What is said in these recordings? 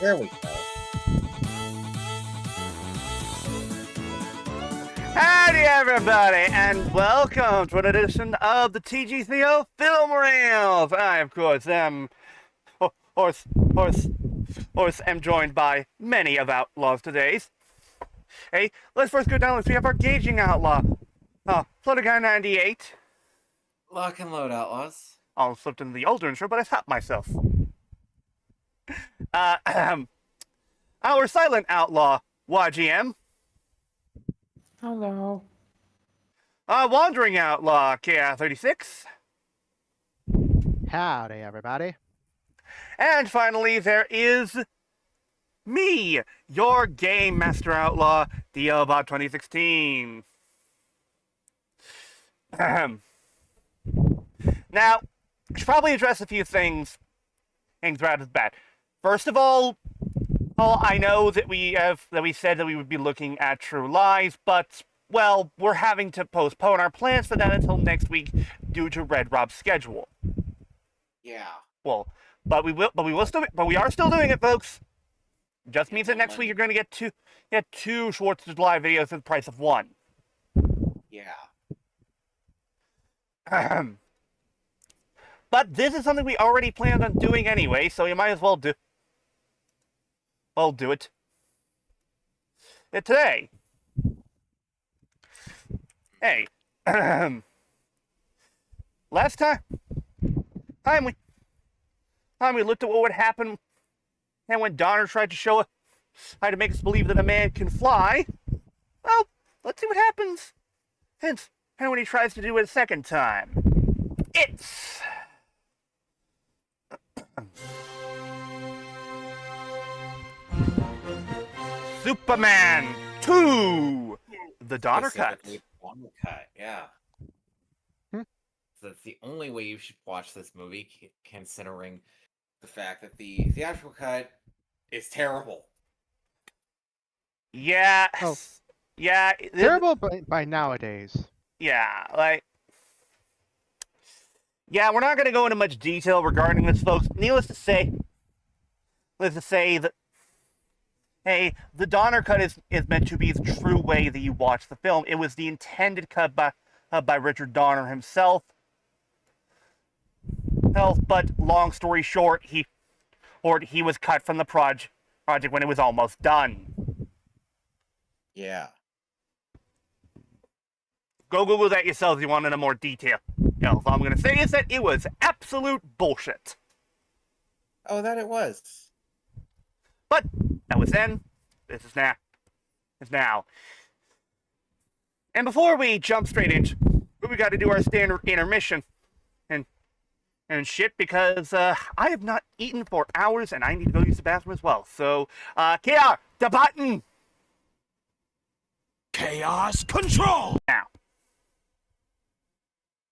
There we go. Howdy, everybody, and welcome to an edition of the TGCO Film Reels. I, of course, am, horse, am joined by many of outlaws today. Hey, let's first go down. We have our gauging outlaw, Flutter Guy 98. Lock and load, outlaws. I slipped into the older intro, but I stopped myself. Our silent outlaw, YGM. Hello. Wandering outlaw, KR36. Howdy, everybody. And finally, there is me, your Game Master Outlaw, DLBot 2016. Now, I should probably address a few things right off the bat. First of all, I know that we said that we would be looking at True Lies, but well, we're having to postpone our plans for that until next week due to Red Rob's schedule. Yeah. Well, but we are still doing it, folks. Just means that next week you're going to get two Schwartz Live videos for the price of one. Yeah. But this is something we already planned on doing anyway, so you might as well do it today. Hey, last time we looked at what would happen, and when Donner tried to show us how to make us believe that a man can fly, well, let's see what happens. And when he tries to do it a second time, it's Superman 2, the Donner Cut. Donner Cut, yeah. That's the only way you should watch this movie, considering the fact that the theatrical cut is terrible. Yeah. Oh. Yeah. Terrible by nowadays. Yeah, yeah, we're not going to go into much detail regarding this, folks. Needless to say that, hey, the Donner Cut is meant to be the true way that you watch the film. It was the intended cut by Richard Donner himself. But long story short, he was cut from the project when it was almost done. Yeah. Go Google that yourselves if you want to know more detail. All I'm going to say is that it was absolute bullshit. Oh, that it was. But that was then. This is now. And before we jump straight into, we got to do our standard intermission and shit, because I have not eaten for hours and I need to go use the bathroom as well. So, KR, the button. Chaos Control! Now.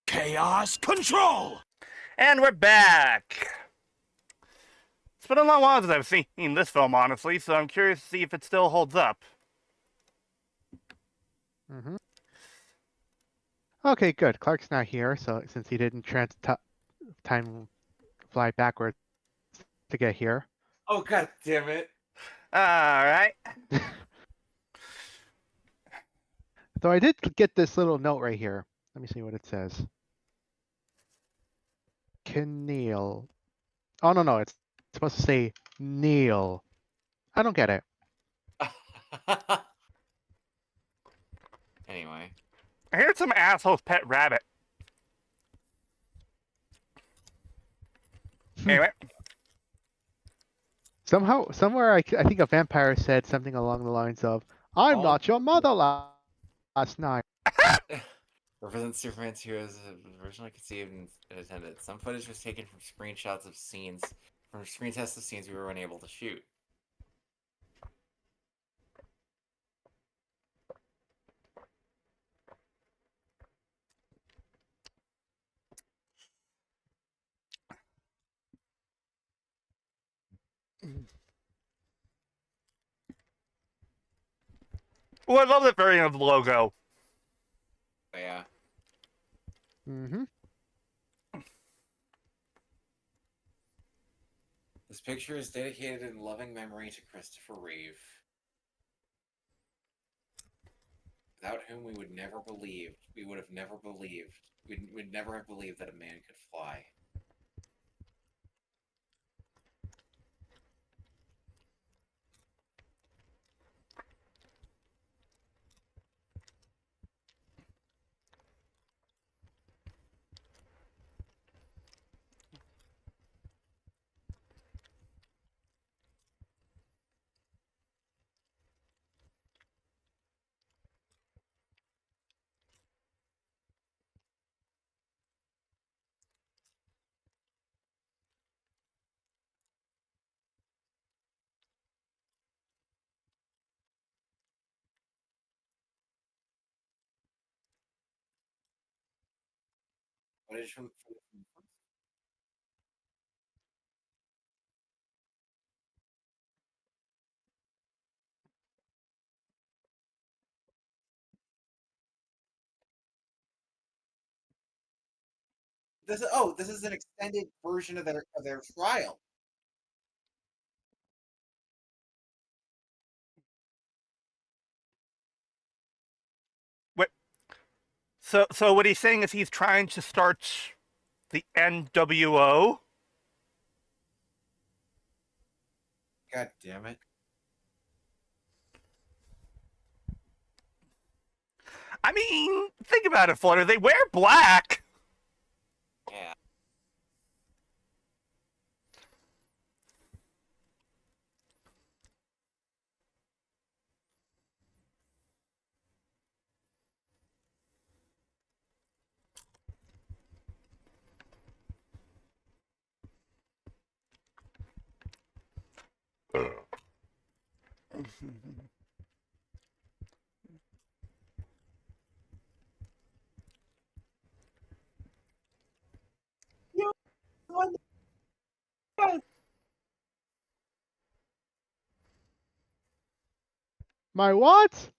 Chaos Control! And we're back. It's been a long while since I've seen this film, honestly, so I'm curious to see if it still holds up. Mm-hmm. Okay, good. Clark's not here, so since he didn't time fly backwards to get here. Oh, god damn it. Alright. So I did get this little note right here. Let me see what it says. Keneal. Oh, no, it's supposed to say Neil. I don't get it. Anyway. I heard some asshole's pet rabbit. Anyway. Somewhere I think a vampire said something along the lines of, I'm not your mother last night. Represents Superman's heroes originally conceived and intended. Some footage was taken from screenshots of scenes, from screen tests of scenes we were unable to shoot. Oh, I love that variant of the logo. Yeah. Mm-hmm. This picture is dedicated in loving memory to Christopher Reeve, without whom we would have never believed, we'd never have believed that a man could fly. Footage from this is an extended version of their trial. So what he's saying is he's trying to start the NWO. God damn it. I mean, think about it, Flutter. They wear black. Yeah. My what?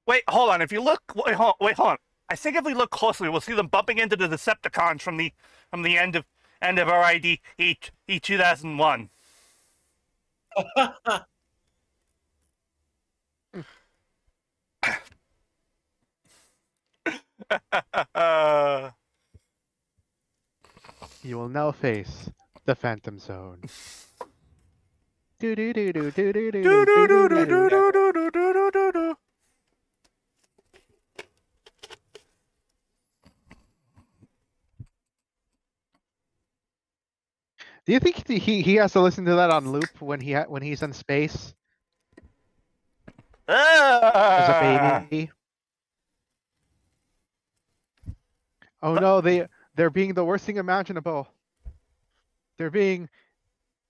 Wait, hold on. If you look, wait, hold on. I think if we look closely, we'll see them bumping into the Decepticons from the end of RID E 2001. You will now face the Phantom Zone. Do do do do do do do do do do do. Do you think he has to listen to that on loop when he's in space as a baby? Oh no, they're being the worst thing imaginable. They're being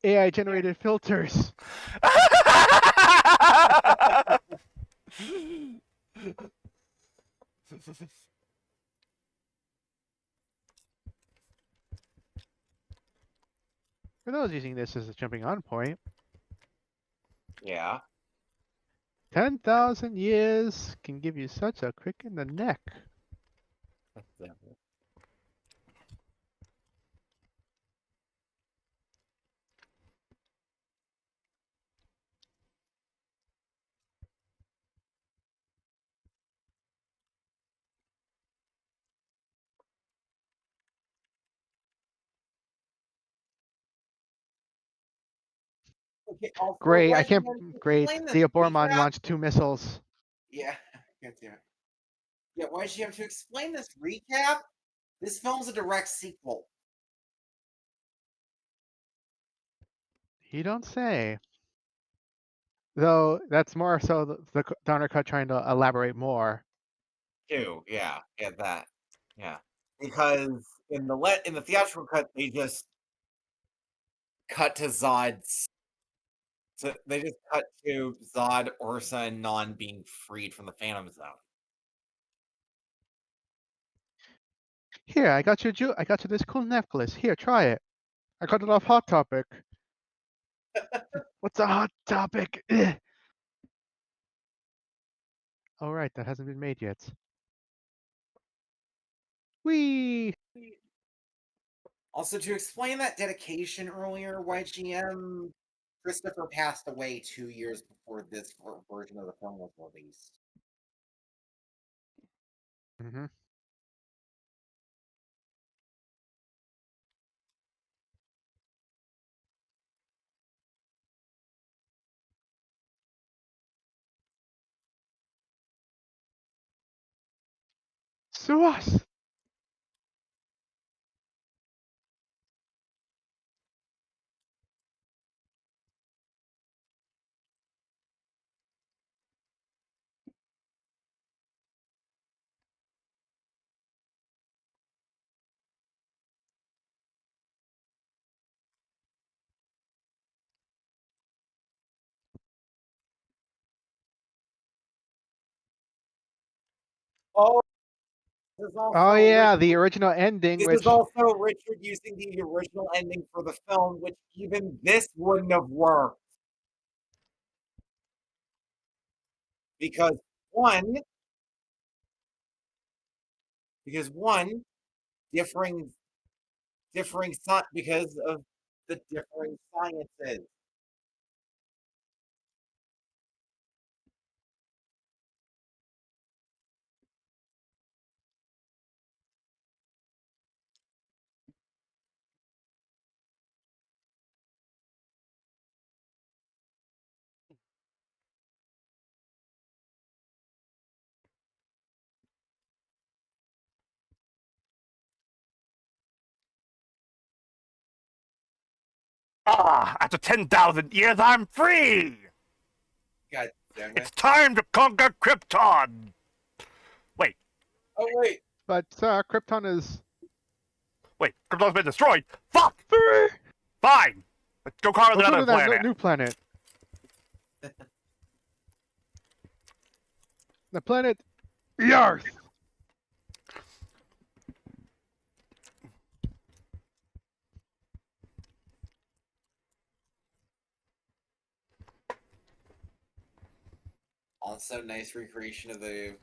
AI generated filters. For those using this as a jumping on point, Yeah. 10,000 years can give you such a crick in the neck. Okay, also, Great, why I did you can't. have to Great, explain this the Abormon recap? launched 2 missiles. Yeah. God damn it. Yeah, why did you have to explain this recap? This film's a direct sequel. You don't say. Though that's more so the Donner Cut trying to elaborate more. Two, yeah, that, yeah. Because in the theatrical cut, they just cut to Zod's. So they just cut to Zod, Ursa, and Non being freed from the Phantom Zone. Here, I got you. I got you this cool necklace. Here, try it. I got it off Hot Topic. What's a Hot Topic? Ugh. Oh right, that hasn't been made yet. Whee! Also, to explain that dedication earlier, YGM Christopher passed away 2 years before this version of the film was released. Mm-hmm. Sue us! Oh, this is Oh also yeah, Richard, the original ending, this is which also Richard using the original ending for the film, which even this wouldn't have worked. Because one, because one, differing because of the differing sciences. Ah, after 10,000 years, I'm free! God damn it. It's time to conquer Krypton! Wait, Oh wait. but Krypton is Krypton's been destroyed? Fuck! free. Fine! Let's go conquer Let's go another to that planet. new planet. The planet Earth. Also, nice recreation of the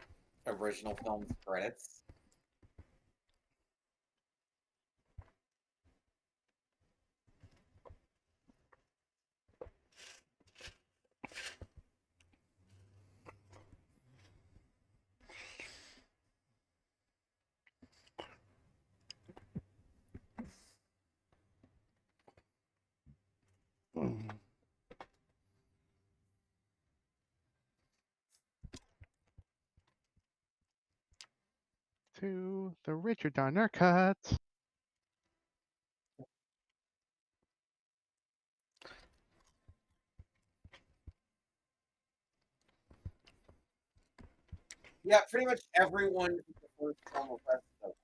original film's credits. To the Richard Donner cut. Yeah, pretty much everyone in the first film was West.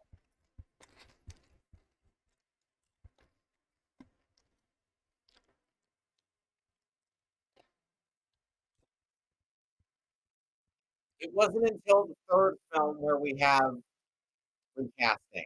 It wasn't until the third film where we have recastings.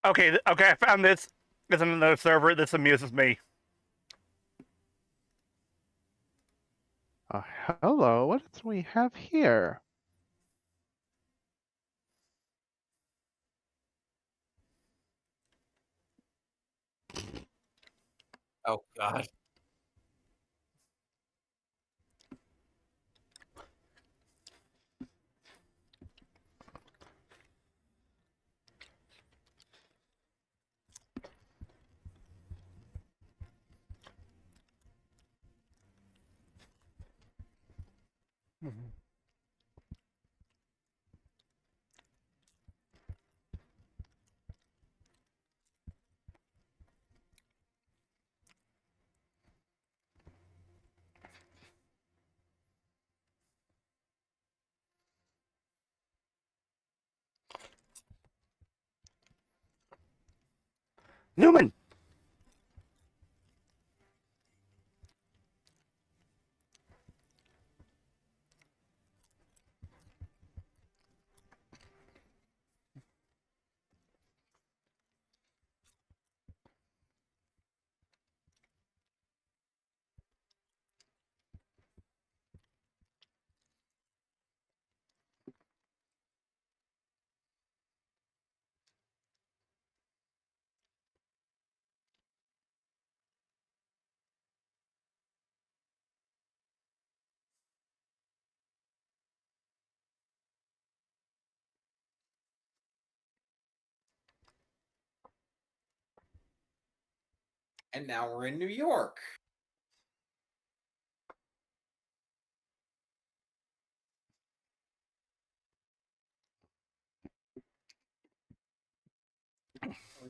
Okay, okay, I found this. It's on another server. This amuses me. Hello, what do we have here? Oh god. Newman! And now we're in New York.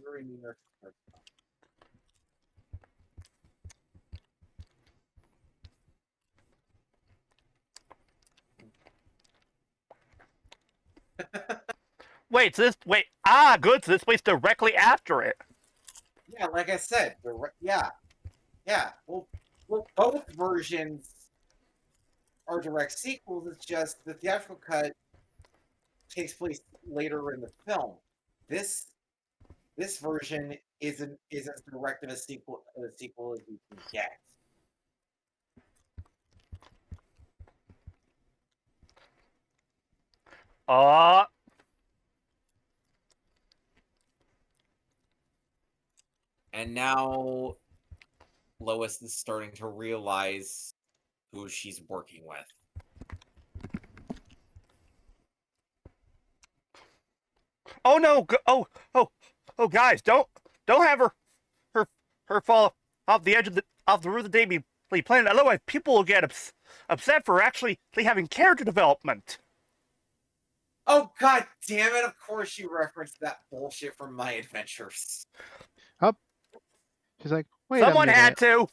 We're in New York. Wait, good, so this plays directly after it. Yeah, like I said, yeah. Well, both versions are direct sequels. It's just the theatrical cut takes place later in the film. This version isn't as direct of a sequel as you can get. Uh, And now Lois is starting to realize who she's working with. oh no, oh, guys, don't have her fall off the edge of the roof of the Daily Planet. Otherwise, people will get upset for actually having character development. Oh god damn it, of course you referenced that bullshit from My Adventures. Up. She's like, wait a Someone minute. had to.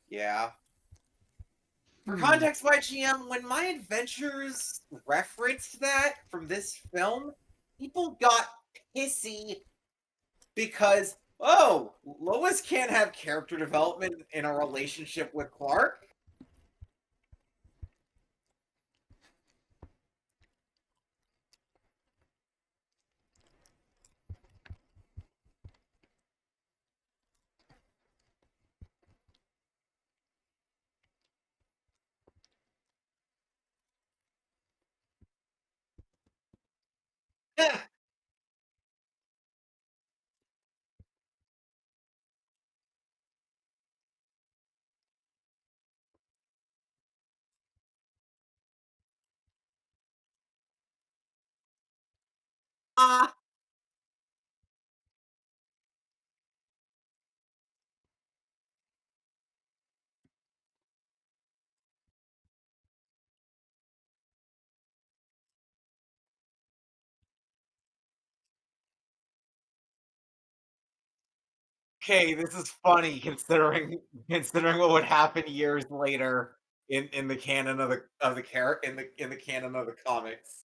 Yeah. For Hmm. context, by GM, when My Adventures referenced that from this film, people got pissy because, oh, Lois can't have character development in a relationship with Clark. Ah. Okay, this is funny considering what would happen years later in the canon of the canon of the comics.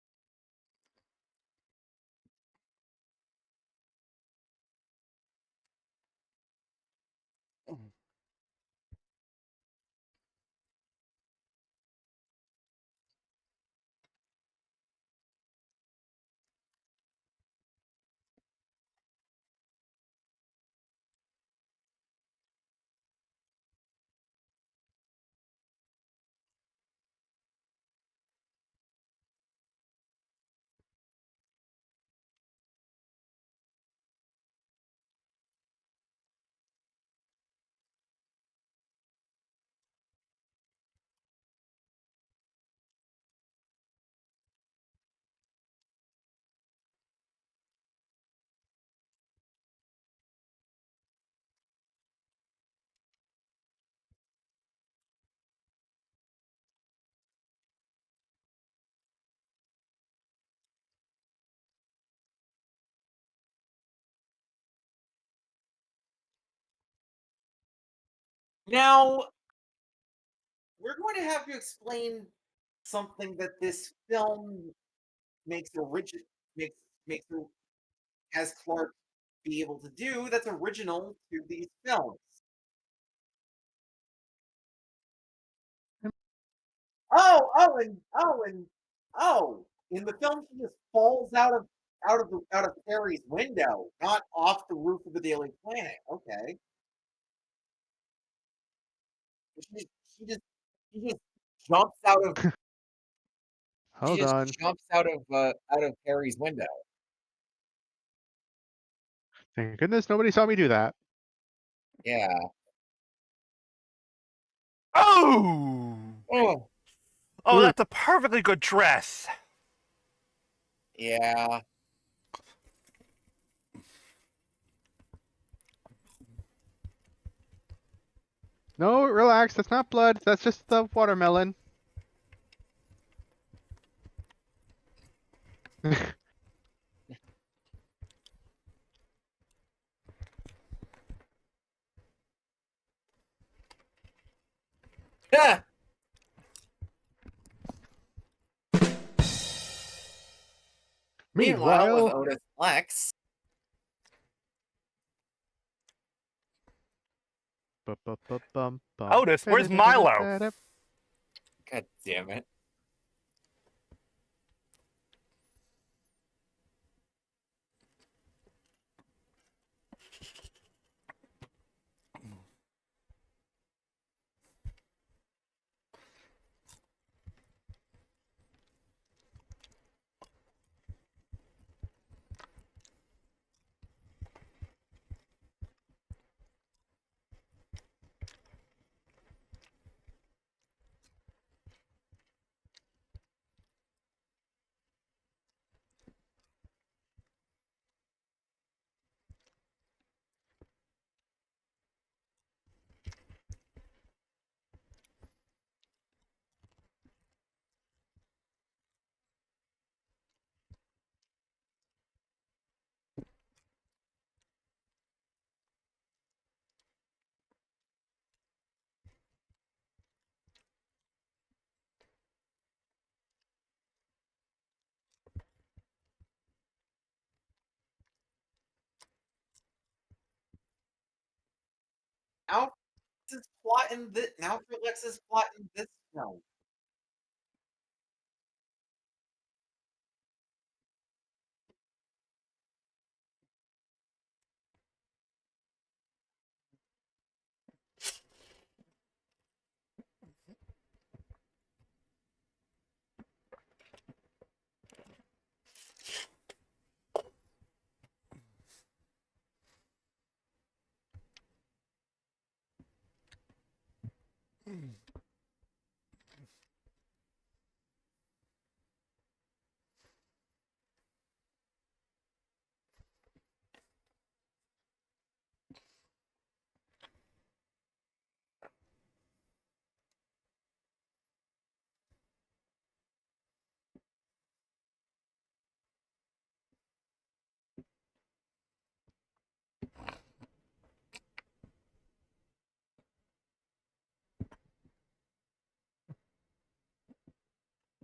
Now, we're going to have to explain something that this film makes makes has Clark be able to do that's original to these films. Oh, in the film she just falls out of Perry's window, not off the roof of the Daily Planet. Okay. She, she just she just jumps Hold on. out of Perry's window. Thank goodness nobody saw me do that. Yeah. Oh! Oh, Oh, that's a perfectly good dress. yeah. No, relax. That's not blood. That's just the watermelon. Yeah. Meanwhile, with Meanwhile, Otis Flex. Otis, where's Milo? God damn it. Now for Lex's plot in this film.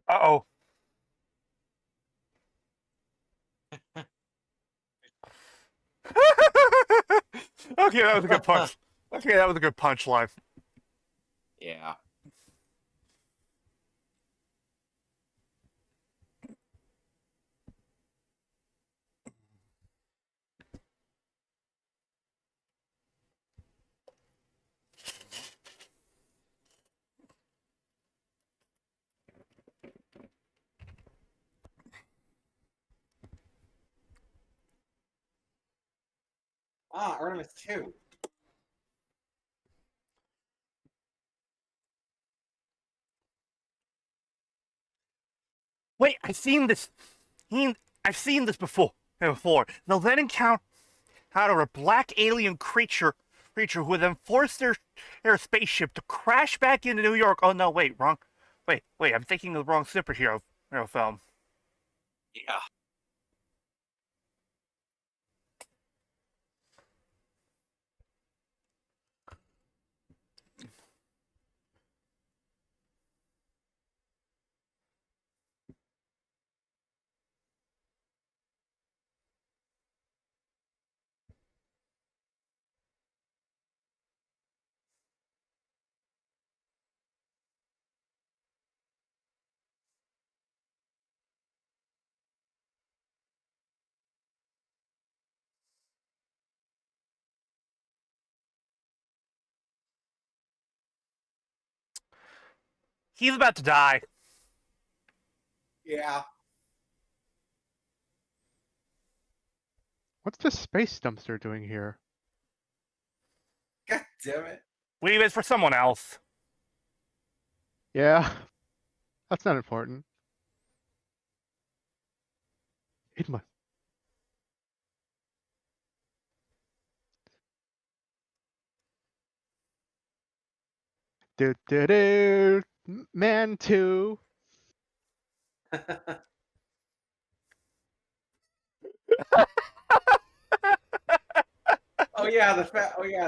Uh-oh. Okay, that was a good punch. Okay, that was a good punchline. Yeah. Artemis 2. Wait, I've seen this. I've seen this before. They'll then encounter a black alien creature who then forced their spaceship to crash back into New York. Oh no, wait, wrong. Wait, I'm thinking of the wrong superhero film. Yeah. He's about to die. Yeah. What's the space dumpster doing here? God damn it. Leave it for someone else. Yeah, that's not important. It must. Do. Man 2.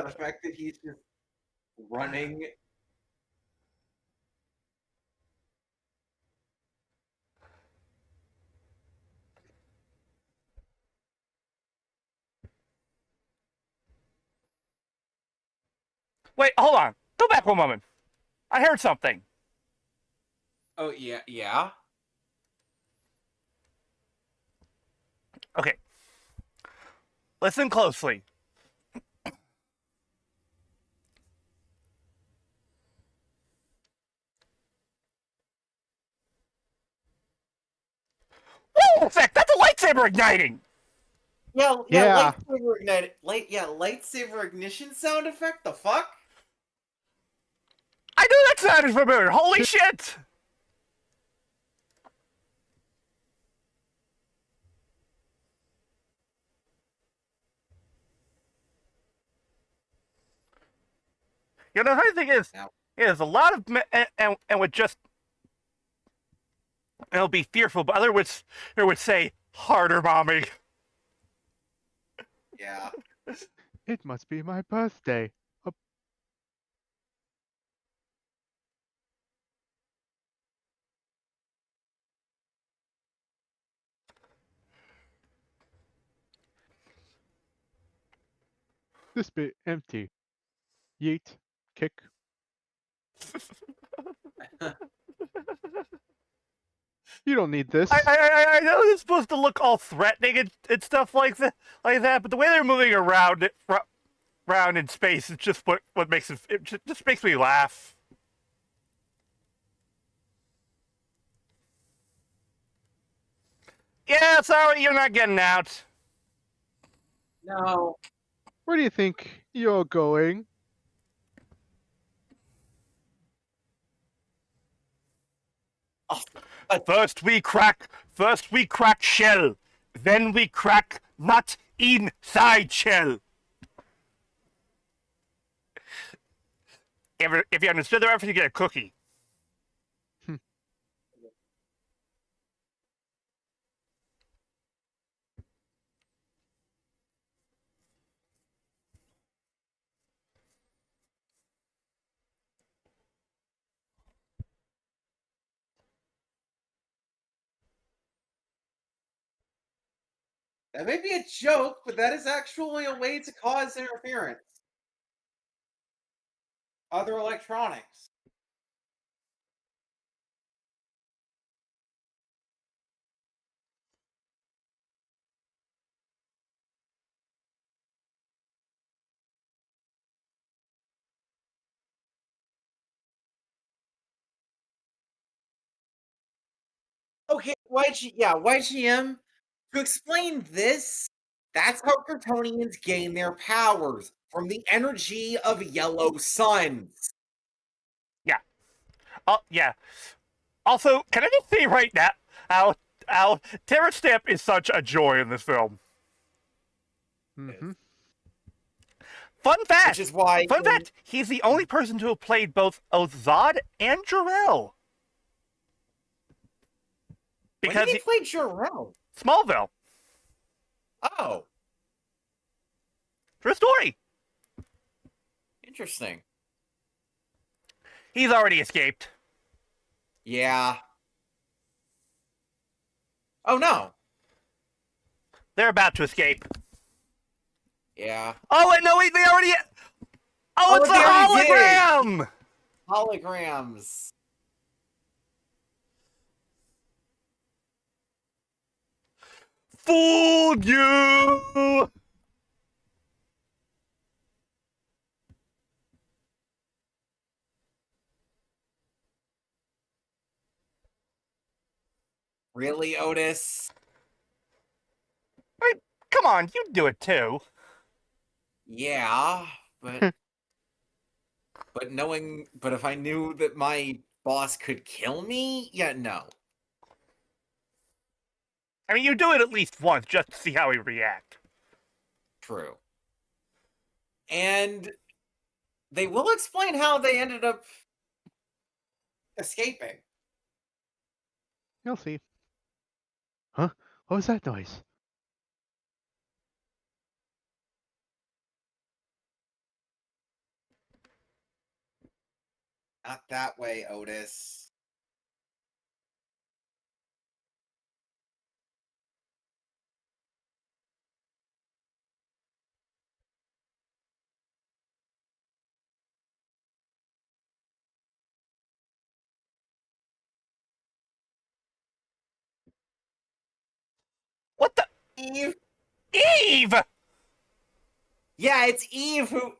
The fact that he's just running. Wait, hold on. Go back one moment. I heard something. Oh yeah, yeah. Okay. Listen closely. Whoa, effect! That's a lightsaber igniting! Yeah. Lightsaber ignite. Lightsaber ignition sound effect. The fuck? I knew that sounded familiar. Holy shit! You know, the funny thing is a lot of and would just it'll be fearful, but other would say harder, mommy. Yeah. It must be my birthday. This bit empty. Yeet. Kick. You don't need this. I know it's supposed to look all threatening and stuff like that, but the way they're moving around in space is just what makes it just makes me laugh. Yeah, sorry, you're not getting out. No. Where do you think you're going? Oh, First we crack shell, then we crack not inside shell. If you understood the reference, you get a cookie. that may be a joke, but that is actually a way to cause interference. Other electronics. Okay, YGM. To explain this, that's how Kryptonians gain their powers from the energy of yellow suns. Yeah. Oh yeah. Also, can I just say right now how Terence Stamp is such a joy in this film. Mm-hmm. Fun fact. Which is why. Fun fact. He's the only person to have played both Zod and Jor-El. When did he play Jor-El? Smallville. Oh, True story. interesting. He's already escaped. Yeah. Oh no. They're about to escape. Yeah. Oh, and no, they already. Oh, it's they already a hologram! Holograms. Fooled you! Really, Otis? I mean, come on, you do it too. Yeah, but but if I knew that my boss could kill me, yeah, no. I mean, you do it at least once just to see how he react. True. And they will explain how they ended up escaping. You'll see. Huh? What was that noise? Not that way, Otis. What the? Eve? Eve! Yeah, it's Eve who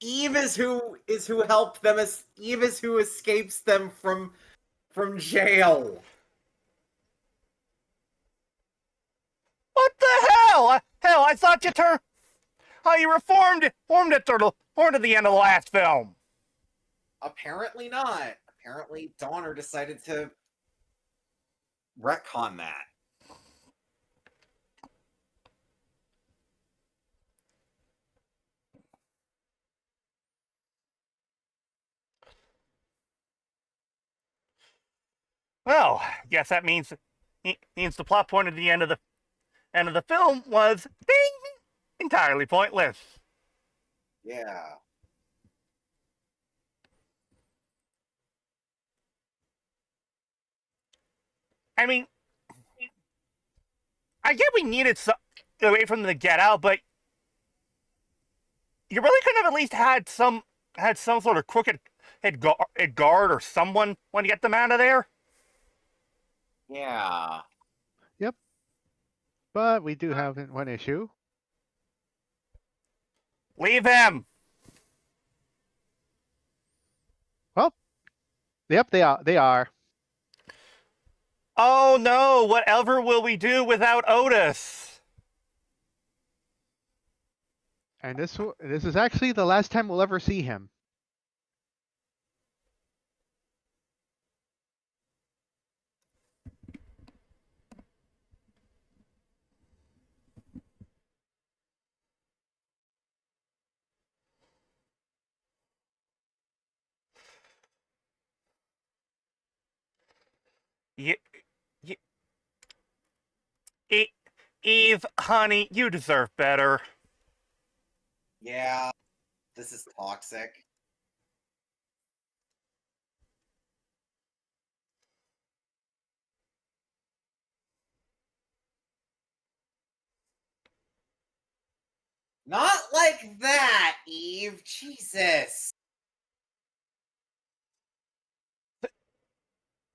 Eve is who helped them Eve is who escapes them from jail. What the hell? Hell, I thought you turned. Oh, you reformed it toward the end of the last film. Apparently not. Apparently Donner decided to retcon that. Well, guess that means the plot point at the end of the film was ding entirely pointless. Yeah. I mean, I get we needed some away from the Get Out, but you really couldn't have at least had some sort of crooked head guard or someone when you get them out of there. Yeah. Yep. But we do have one issue. Leave him. Well, yep, they are. They are. Oh no! Whatever will we do without Otis? And this is actually the last time we'll ever see him. Y- y- Eve, honey, you deserve better. Yeah. This is toxic. Not like that, Eve. Jesus.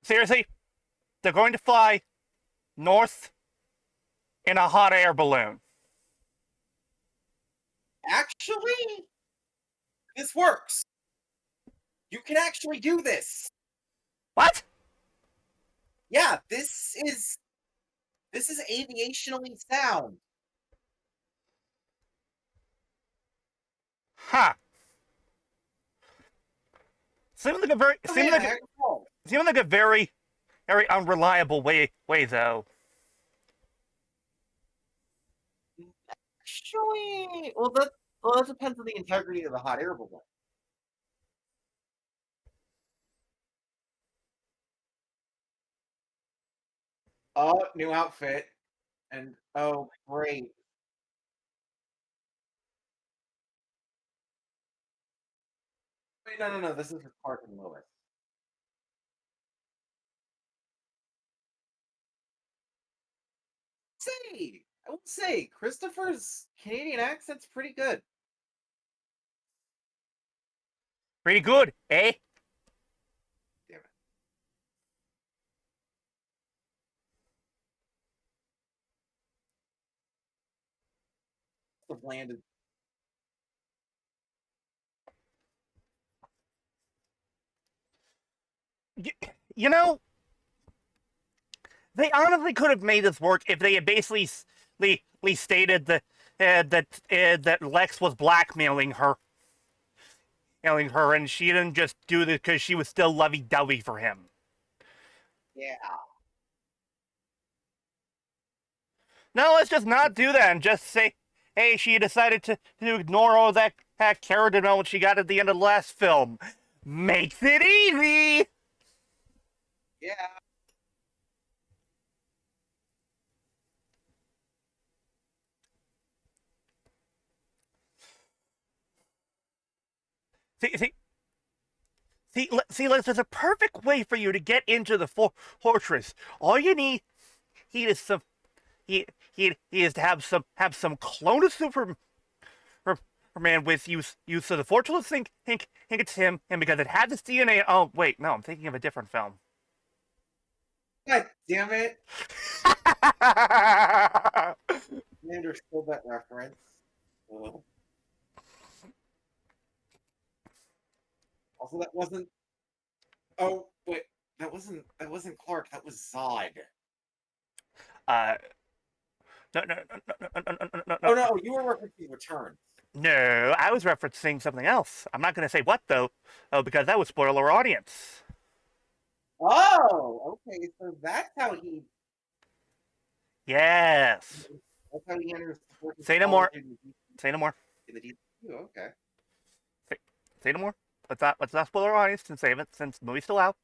Seriously, they're going to fly north in a hot air balloon. Actually, this works. You can actually do this. What? Yeah, this is aviationally sound. Huh. Seems like a very very unreliable way though. Actually, that depends on the integrity of the hot air balloon. Oh, new outfit, and oh, great. Wait, no. This is Clark and Lewis. I will say, Christopher's Canadian accent's pretty good. Pretty good, eh? Damn it. The blanded. You know, They honestly could have made this work if they had basically stated that Lex was blackmailing her, and she didn't just do this because she was still lovey-dovey for him. Yeah. No, let's just not do that and just say, hey, she decided to ignore all that character development she got at the end of the last film. Makes it easy! Yeah. See, Lex, there's a perfect way for you to get into the fortress. All you need is some he is to have some clone of Superman with use of the fortress. Think it's him, and because it had this DNA. Oh wait, no, I'm thinking of a different film. God damn it. I understood that reference. Ugh. Also, that wasn't. Oh wait, that wasn't Clark. That was Zod. uh, no. Oh no, you were referencing Returns. No, I was referencing something else. I'm not going to say what though, because that would spoil our audience. Oh, okay. So that's how he. Yes. That's how he enters the Fortress Say of no more. Solitude Say no more. in the DCU. Okay. Say no more. Let's not spoil our audience and save it since the movie's still out.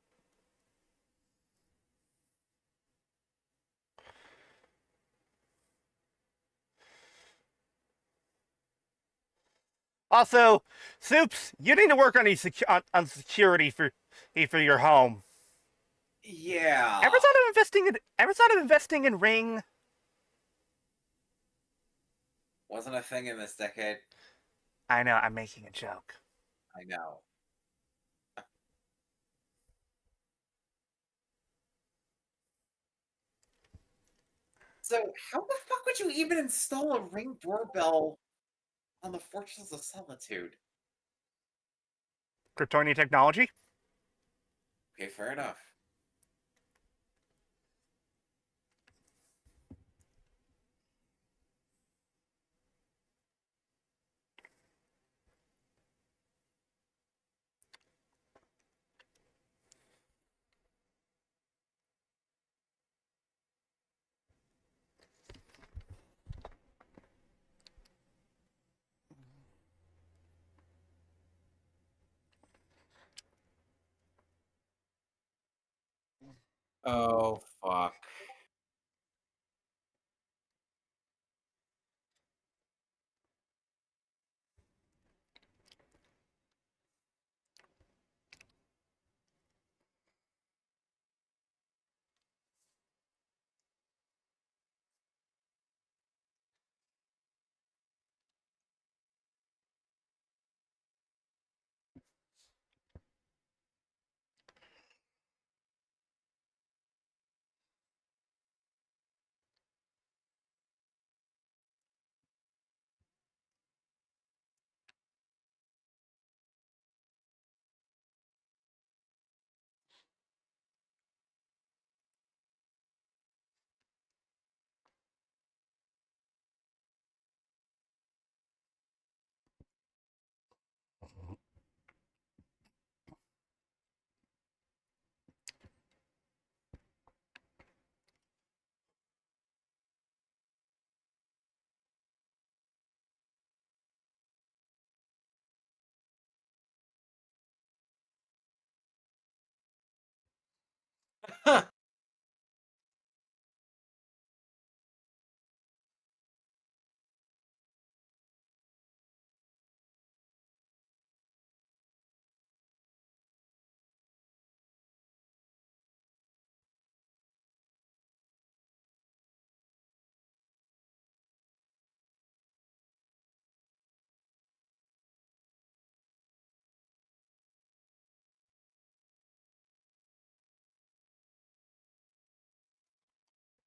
Also, Soups, you need to work on on security for your home. Yeah. Ever thought of investing in Ring? Wasn't a thing in this decade. I know, I'm making a joke. I know. So how the fuck would you even install a Ring doorbell on the Fortress of Solitude? Kryptonian technology? Okay, fair enough. Oh fuck.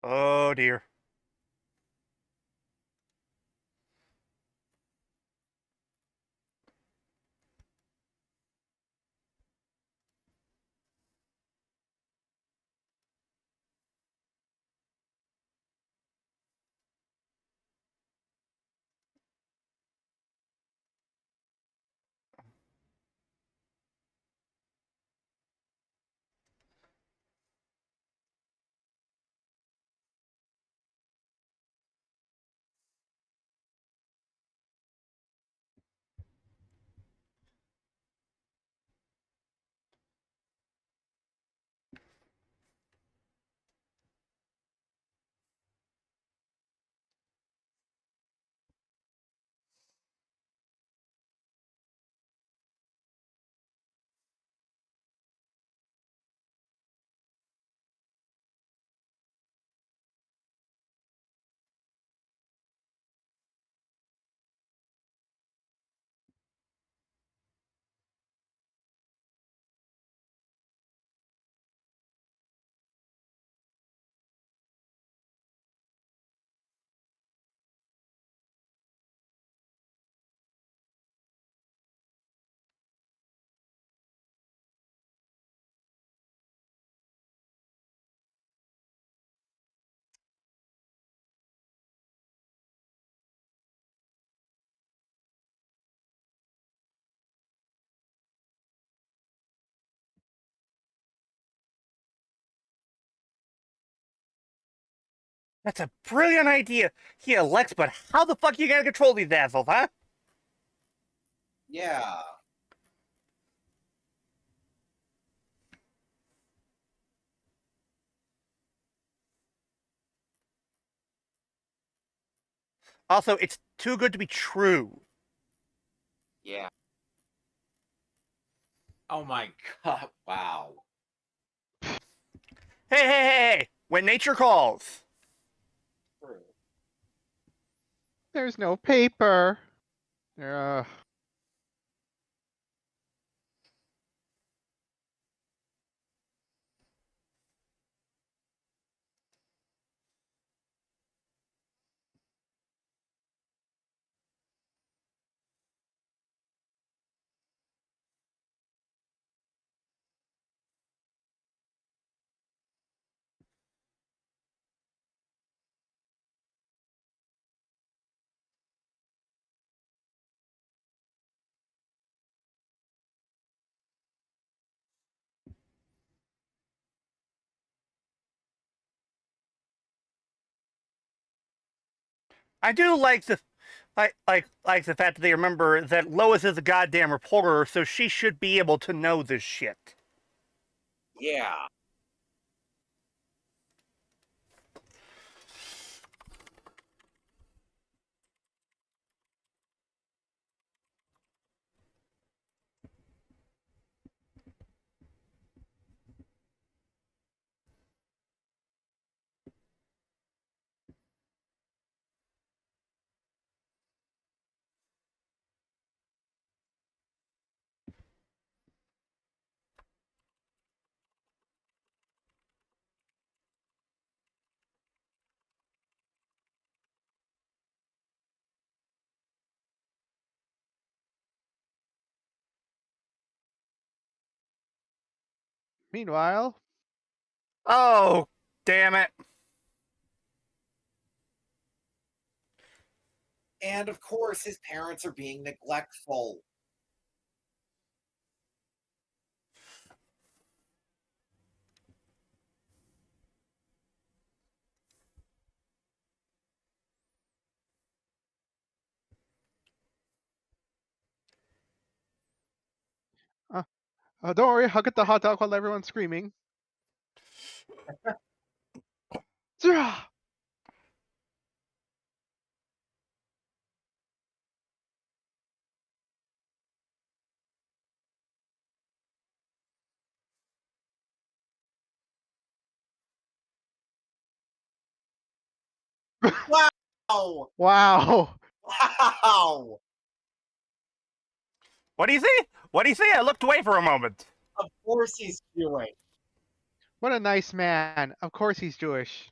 Oh dear. That's a brilliant idea. Yeah, Lex, but how the fuck you gonna control these assholes, huh? Yeah. Also, it's too good to be true. Yeah. Oh my god. Wow. Hey! When nature calls. True. There's no paper. I do like the like the fact that they remember that Lois is a goddamn reporter, so she should be able to know this shit. Yeah. Meanwhile, Oh, damn it. And of course, his parents are being neglectful. uh, don't worry, I'll get the hot dog while everyone's screaming. Zrah! Wow! Wow! Wow! What do you see? What do you see? I looked away for a moment. Of course he's Jewish. What a nice man. Of course he's Jewish.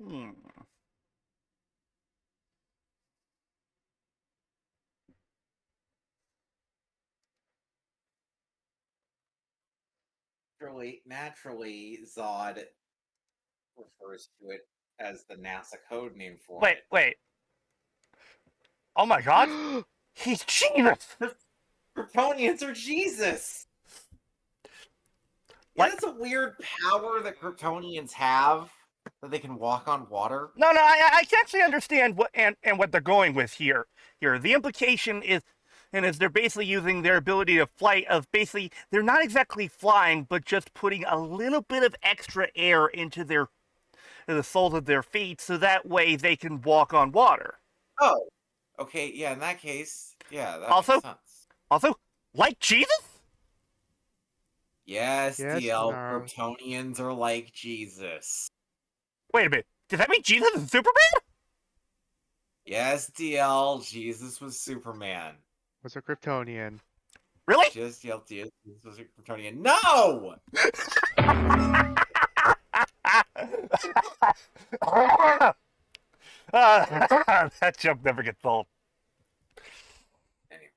Hmm. Naturally, Zod refers to it as the NASA code name for it. Wait. Oh my god. He's Jesus! Kryptonians are Jesus! Yeah, Like, that's a weird power that Kryptonians have, that they can walk on water. no, I can actually understand what and what they're going with here. The implication is, and is they're basically using their ability to flight of basically they're not exactly flying, but just putting a little bit of extra air into the soles of their feet, so that way they can walk on water. Oh, okay, yeah, in that case, yeah, that makes Also, sense. like Jesus. Yes, Yes, DL, no. Kryptonians are like Jesus. Wait a minute. Does that mean Jesus is Superman? Yes, DL. Jesus was Superman. Was a Kryptonian. Really? Just yelled Jesus was a Kryptonian. No! That joke never gets old. Anyway.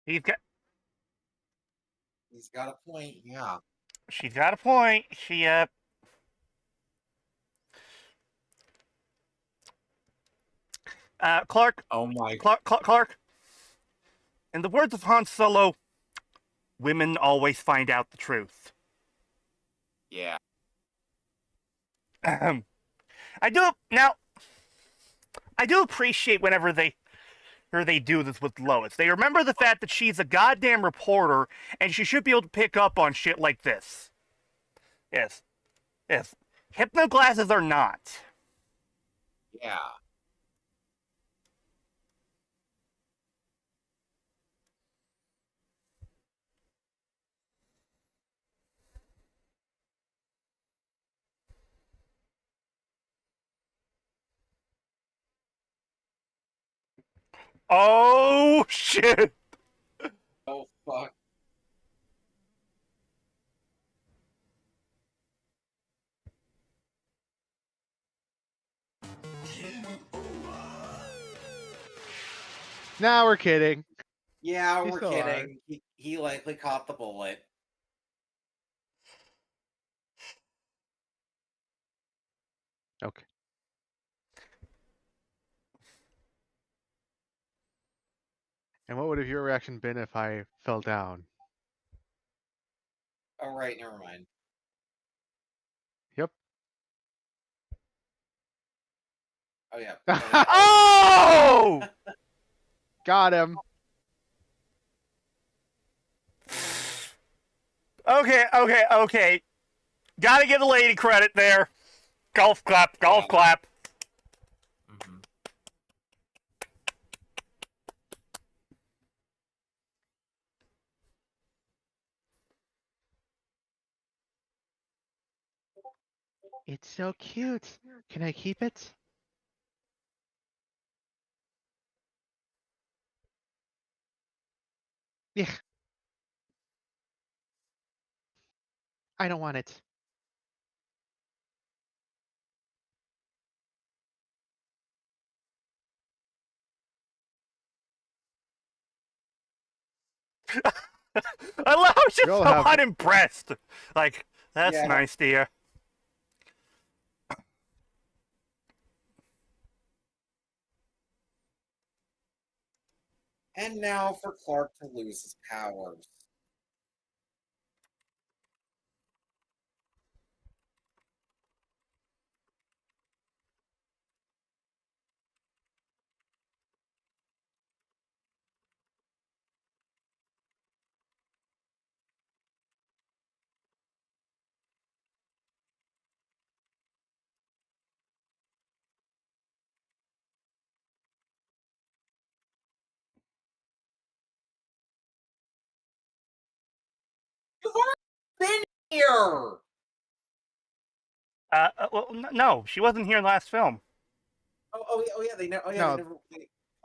He's got. He's got a point, yeah. She's got a point. Clark. Oh my. Clark. In the words of Han Solo, women always find out the truth. Yeah. I do now. I do appreciate whenever they do this with Lois. They remember the fact that she's a goddamn reporter and she should be able to pick up on shit like this. Yes. Yes. Hypno glasses are not. Yeah. Oh shit. Oh fuck. Now we're kidding. Yeah, He's we're still alive. kidding. He likely caught the bullet. Okay. And what would have your reaction been if I fell down? Oh right, never mind. Yep. Oh yeah. Oh! Got him. Okay. Gotta give the lady credit there. Golf clap. Yeah. Mhm. It's so cute. Can I keep it? Yeah. I don't want it. I love how she's You'll so have unimpressed. Like, that's Yeah. nice, dear. And now for Clark to lose his powers. You've already been here. Well, no, she wasn't here in the last film. Oh yeah. They know. Oh yeah. They no. never.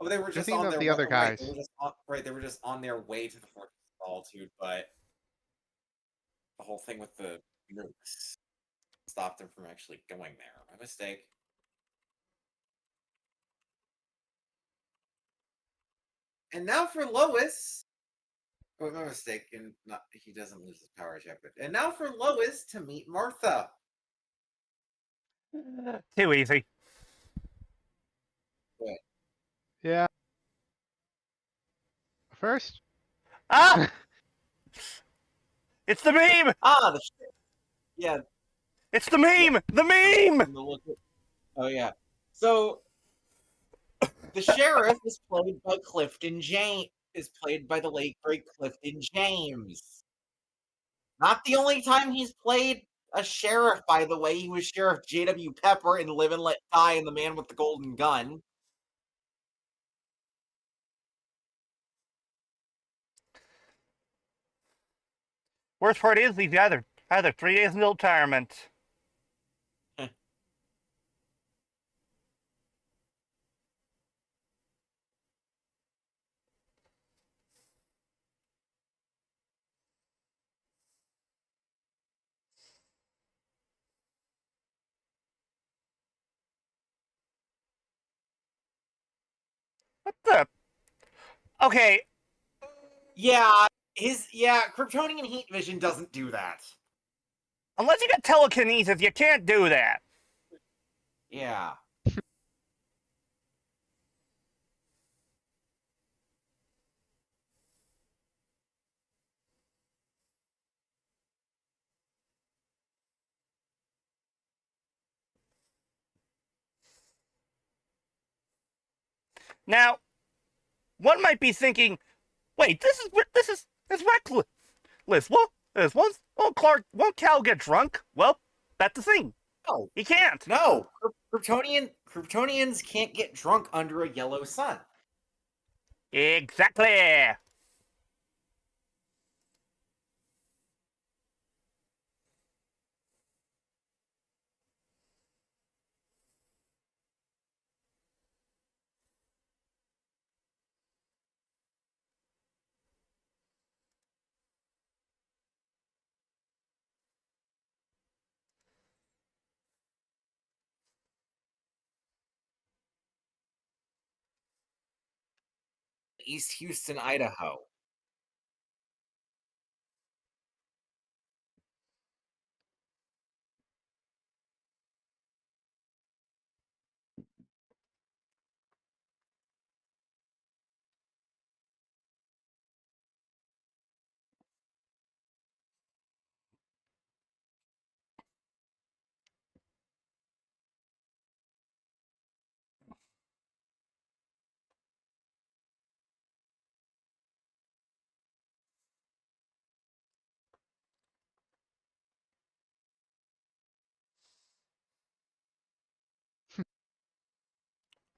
They were You're just thinking on of their the other right. They guys. were just on, right. They were just on their way to the Fortress of Solitude, but the whole thing with the nukes stopped them from actually going there. My mistake. And now for Lois. Oh, my mistake. And not he doesn't lose his powers yet. But and now for Lois to meet Martha. Too easy. But, Yeah. First. Ah! It's the meme! the yeah. It's the meme! The meme! The look. Oh yeah. So the sheriff is played by Clifton James. Is played by the late great Clifton James. Not the only time he's played a sheriff, by the way. He was Sheriff J.W. Pepper in Live and Let Die and The Man with the Golden Gun. Worst part is he's either 3 days into retirement. What the? Okay, Yeah, Kryptonian heat vision doesn't do that. unless you got telekinesis, you can't do that. Yeah. Now, one might be thinking, wait, this is reckless. Won't Cal get drunk? Well, that's the thing. No, He can't. no. Kryptonians can't get drunk under a yellow sun. Exactly. East Houston, Idaho.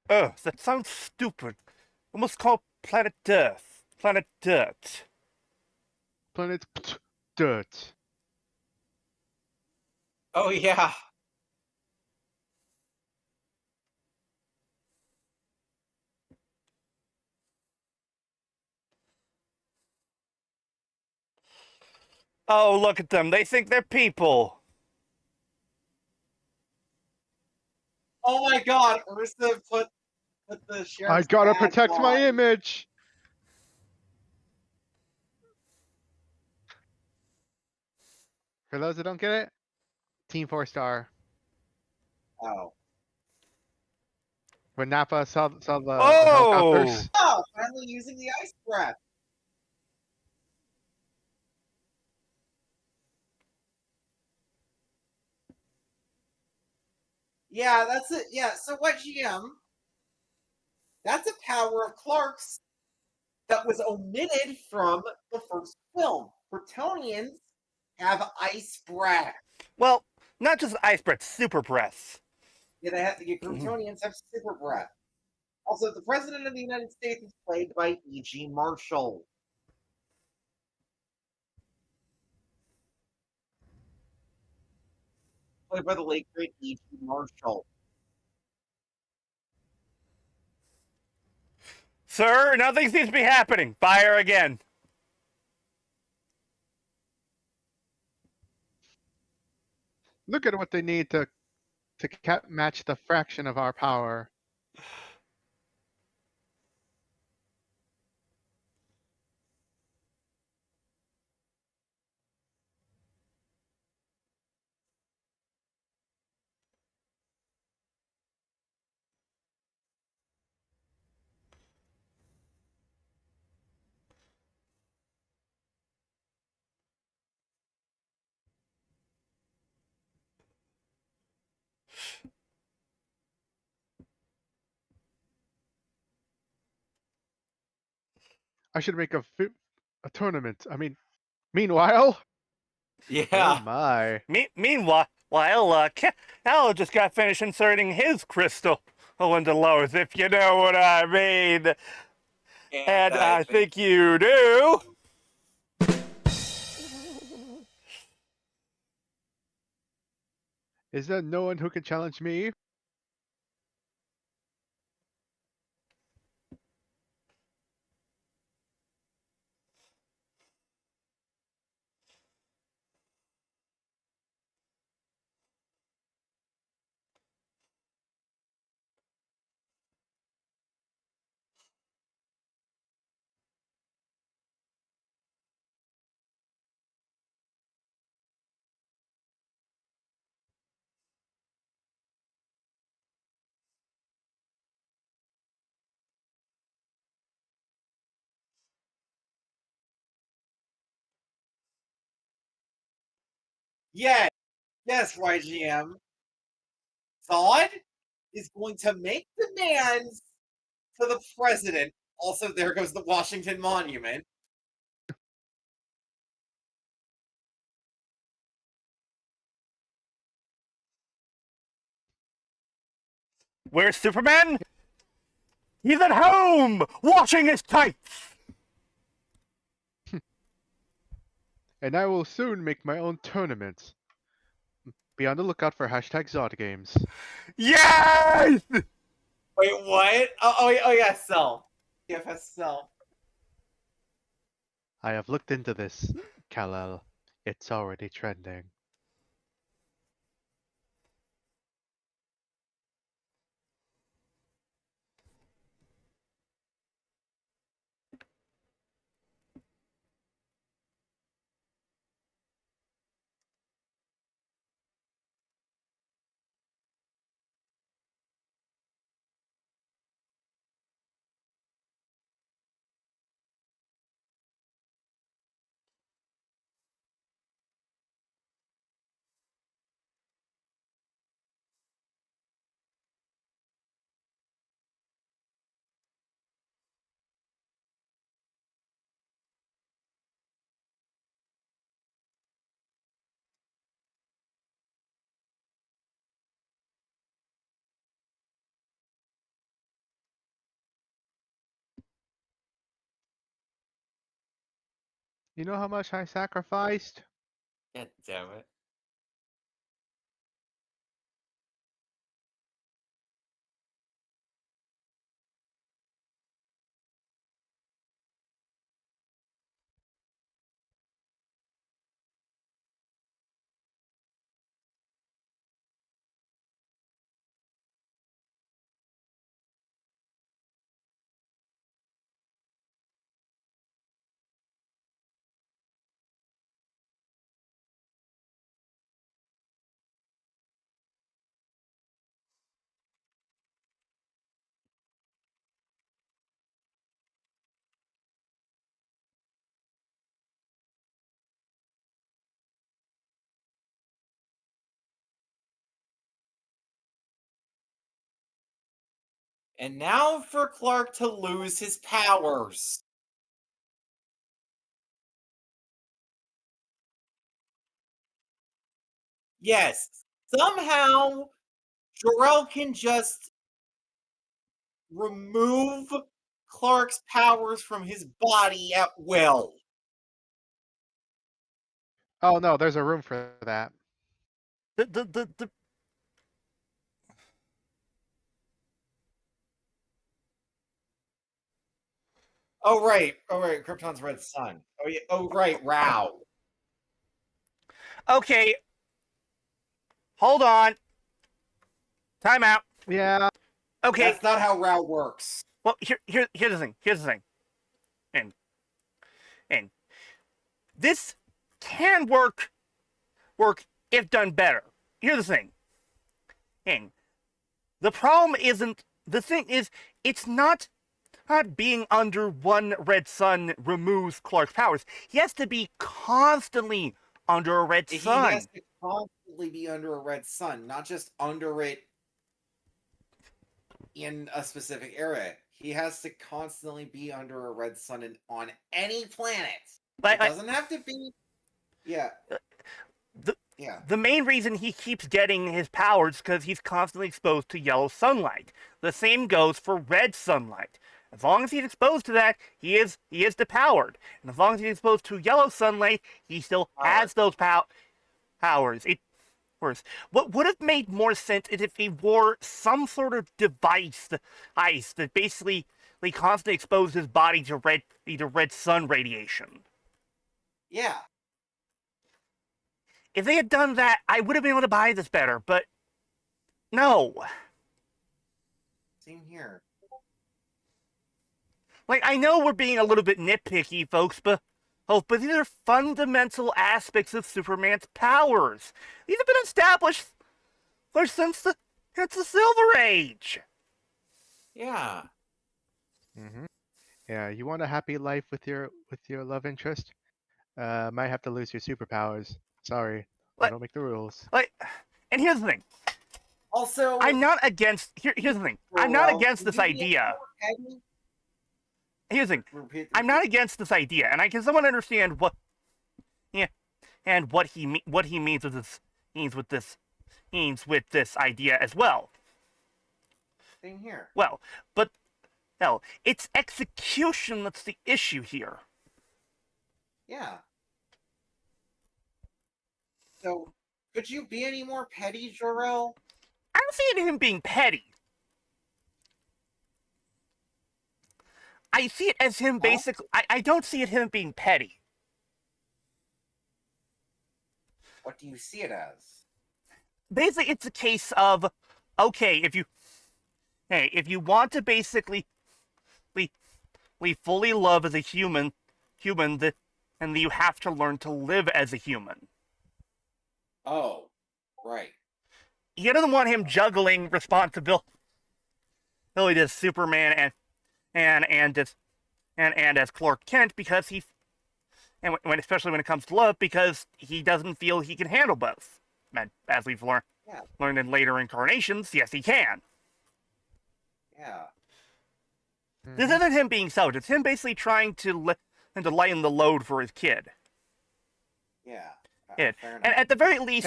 Earth. That sounds stupid. Almost call planet Earth. Planet Dirt. Planet dirt. Oh yeah. Oh, look at them. They think they're people. Oh my God, Ursa put the I sheriff's gotta badge protect my on. image. For those that don't get it, Team 4-star. Oh. When Nappa saw the Oh! helicopters. Oh, finally using the ice breath. Yeah, that's it. Yeah, so what, GM? That's a power of Clark's that was omitted from the first film. Kryptonians have ice breath. Well, not just ice breath, super breath. Yeah, Kryptonians have super breath. Also, the President of the United States is played by E.G. Marshall. Played by the late great E.G. Marshall. Sir, nothing seems to be happening. Fire again. Look at what they need to match the fraction of our power. I should make a tournament. I mean, meanwhile. Oh Yeah. my. Meanwhile, Cal just got finished inserting his crystal into Lois, if you know what I mean. And And I think you do. Is there no one who can challenge me? yes, yes, YGM. Zod is going to make demands to the president. Also, there goes the Washington Monument. Where's Superman? He's at home, washing his tights. And I will soon make my own tournament. Be on the lookout for hashtag Zod games. Yes! Wait, what? Oh yeah, Cell. TFS Cell. I have looked into this, Kal-El. It's already trending. You know how much I sacrificed? God damn it. And now for Clark to lose his powers. Yes, somehow Jor-El can just remove Clark's powers from his body at will. Oh no, there's a room for that. The Oh right, Krypton's red sun. Oh yeah, oh right, Rao. Okay, hold on. Time out. Yeah. Okay, That's not how Rao works. well, here's the thing. Here's the thing. And this can work if done better. Here's the thing. And the problem isn't, the thing is, it's not being under one red sun removes Clark's powers. He has to be constantly under a red He sun. has to constantly be under a red sun, not just under it in a specific area. He has to constantly be under a red sun on any planet. It doesn't have to be. Yeah. The main reason he keeps getting his powers is because he's constantly exposed to yellow sunlight. The same goes for red sunlight. As long as he's exposed to that, he is depowered. And as long as he's exposed to yellow sunlight, he still has those powers. What would have made more sense is if he wore some sort of device that basically constantly exposed his body to red sun radiation. Yeah. If they had done that, I would have been able to buy this better, but no. Same here. I know we're being a little bit nitpicky, folks, but these are fundamental aspects of Superman's powers. These have been established since the Silver Age. Yeah. Mm-hmm. Yeah. You want a happy life with your love interest? Might have to lose your superpowers. Sorry, I don't make the rules. And here's the thing. Also, I'm not against. Here's the thing. I'm not against this idea. Here's the thing. I'm not against this idea, and I can somewhat understand what he means with this idea as well. Same here. Well, but no, it's execution that's the issue here. Yeah. So, could you be any more petty, Jor-El? I don't see it in him being petty. I see it as him basically. I don't see it him being petty. What do you see it as? Basically, it's a case of, okay, if you want to basically fully love as a human, and you have to learn to live as a human. Oh, right. He doesn't want him juggling responsibility as Superman and as Clark Kent because especially when it comes to love, because he doesn't feel he can handle both. And as we've learned in later incarnations, yes, he can. Yeah. This isn't him being selfish. It's him basically trying to lighten the load for his kid. Yeah. And at the very least,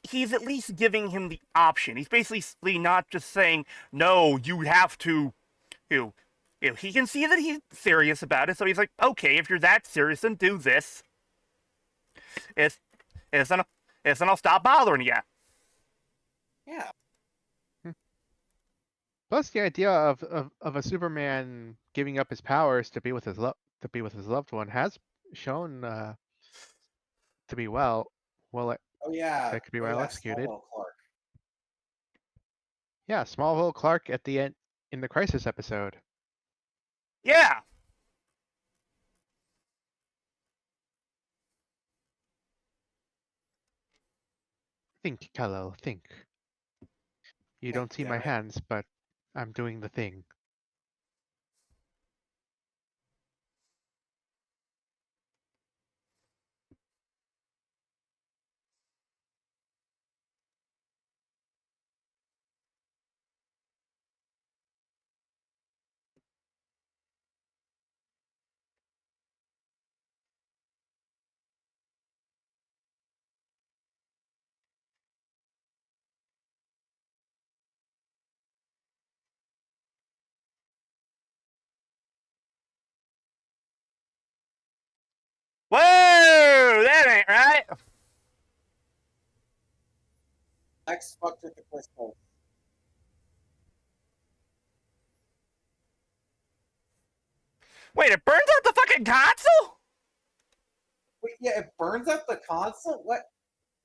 he's at least giving him the option. He's basically not just saying, no, you have to he can see that he's serious about it, so he's like, okay, if you're that serious, then do this. It's, it's, then, it's then I'll stop bothering you. Yeah. Plus, the idea of a Superman giving up his powers to be with his loved one has shown to be Oh yeah. that could be Oh well yeah. executed. Smallville Clark. Yeah, Smallville Clark at the end in the Crisis episode. Yeah. Think, Kal-El, think. You don't see my Damn it. hands, but I'm doing the thing. Whoa, that ain't right. X fucked with the crystal. Wait, it burns out the fucking console? Wait, yeah, it burns up the console? What?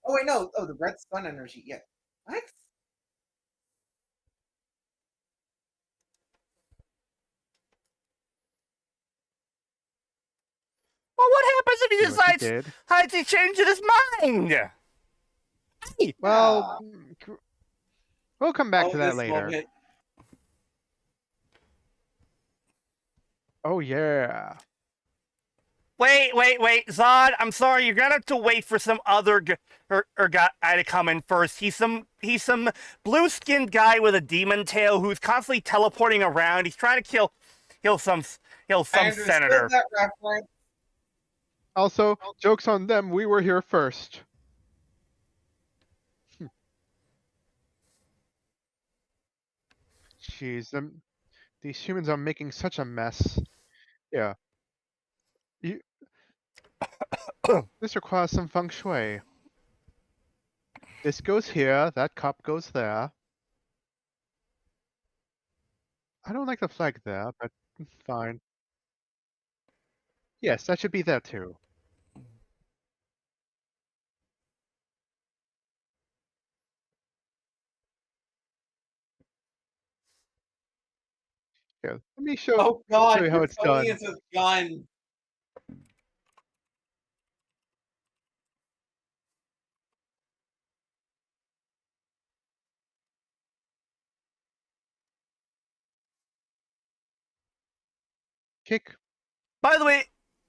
Oh wait, no. Oh, the red sun energy. Yeah. What? Well, what happens if he See what you decides did? to change his mind? Hey, Well, Yeah. we'll come back Oh, to that this later. moment. Oh yeah. wait, Zod. I'm sorry. You're gonna have to wait for some other guy to come in first. He's some blue-skinned guy with a demon tail who's constantly teleporting around. He's trying to kill some I understood senator. that reference. Also, joke's on them. We were here first. Jeez, these humans are making such a mess. Yeah. You, this requires some feng shui. This goes here, that cup goes there. I don't like the flag there, but fine. Yes, that should be there too. Here, let me Oh show god, you how you're it's totally done. into gun. Kick, By the way,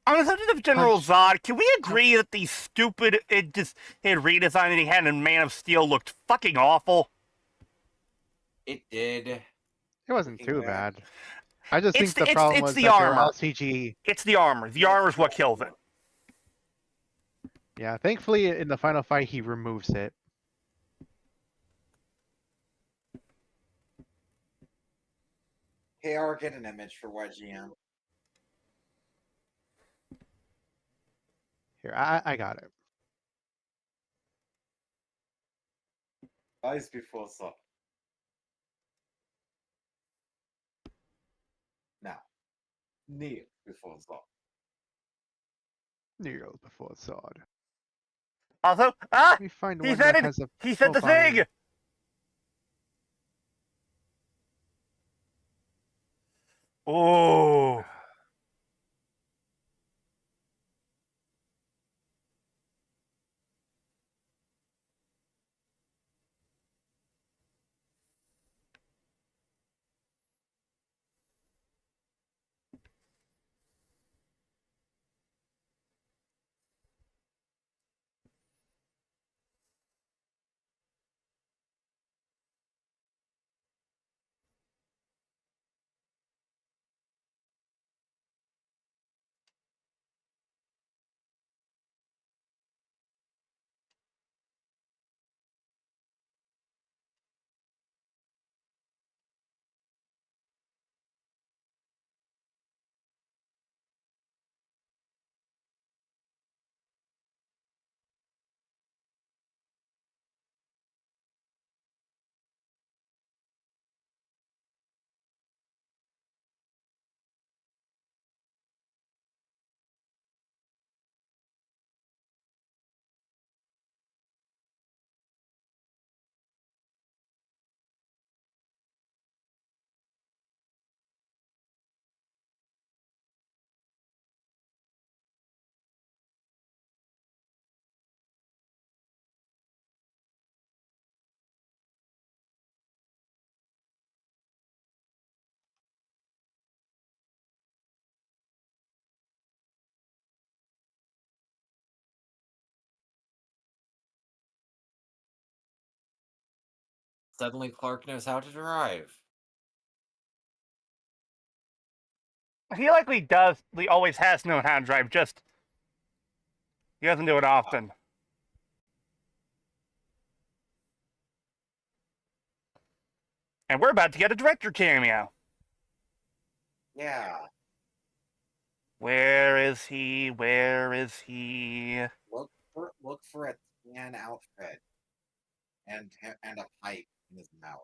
on the subject of General punch, Zod, can we jump. agree that the stupid redesign that he had in Man of Steel looked fucking awful? It did. It wasn't Looking too back. bad. I just think the problem It's was the that they're all armor. CG. It's the armor. The armor is what kills it. Yeah, thankfully in the final fight he removes it. KR, get an image for YGM. Here, I got it. Eyes before sun. Now, kneel before Zod. Kneel before Zod. Also, Let me find he one said that it. has a He said full the body. thing. Oh. suddenly Clark knows how to drive. He likely does. He always has known how to drive. Just he doesn't do it often. And we're about to get a director cameo. Yeah. Where is he? Where is he? Look for a tan outfit and a pipe in his mouth.